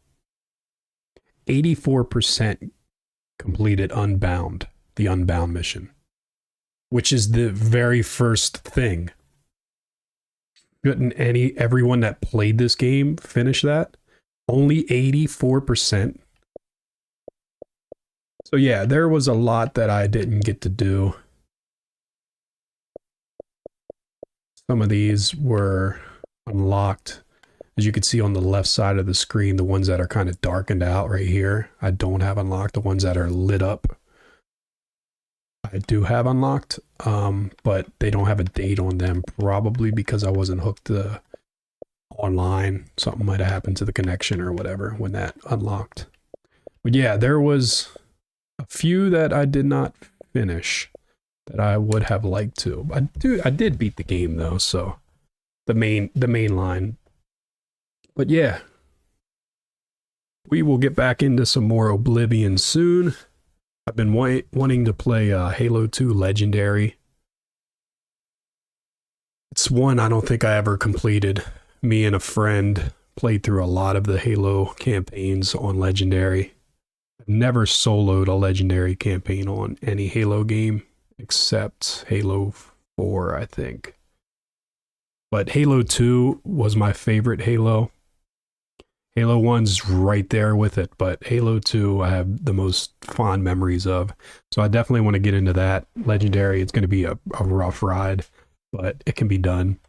84% completed Unbound, the Unbound mission, which is the very first thing. Couldn't everyone that played this game finish that? Only 84%. So yeah, there was a lot that I didn't get to do. Some of these were unlocked. As you can see on the left side of the screen, the ones that are kind of darkened out right here, I don't have unlocked. The ones that are lit up, I do have unlocked, but they don't have a date on them, probably because I wasn't hooked online. Something might have happened to the connection or whatever when that unlocked. But yeah, there was a few that I did not finish that I would have liked to. I did beat the game though, so the main line. But yeah, we will get back into some more Oblivion soon. I've been wanting to play Halo 2 Legendary. It's one I don't think I ever completed. Me and a friend played through a lot of the Halo campaigns on Legendary. I've never soloed a Legendary campaign on any Halo game except Halo 4, I think. But Halo 2 was my favorite Halo. Halo 1's right there with it, but Halo 2 I have the most fond memories of. So I definitely want to get into that. Legendary, it's going to be a rough ride, but it can be done.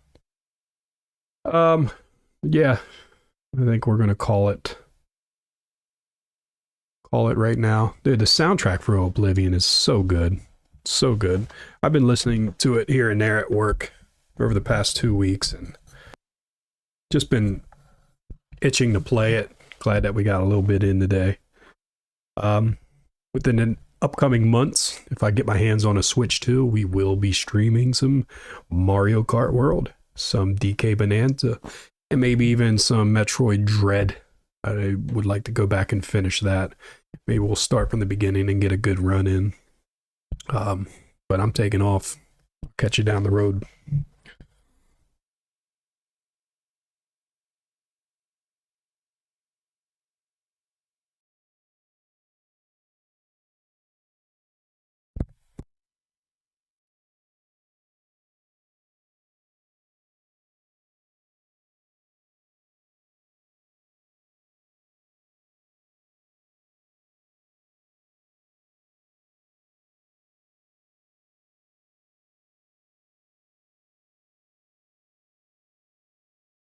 Yeah, I think we're going to call it right now. Dude, the soundtrack for Oblivion is so good. So good. I've been listening to it here and there at work over the past 2 weeks and just been itching to play it. Glad that we got a little bit in today. Within the upcoming months, if I get my hands on a Switch 2, we will be streaming some Mario Kart World, some DK Bonanza, and maybe even some Metroid Dread. I would like to go back and finish that. Maybe we'll start from the beginning and get a good run in. But I'm taking off. I'll catch you down the road.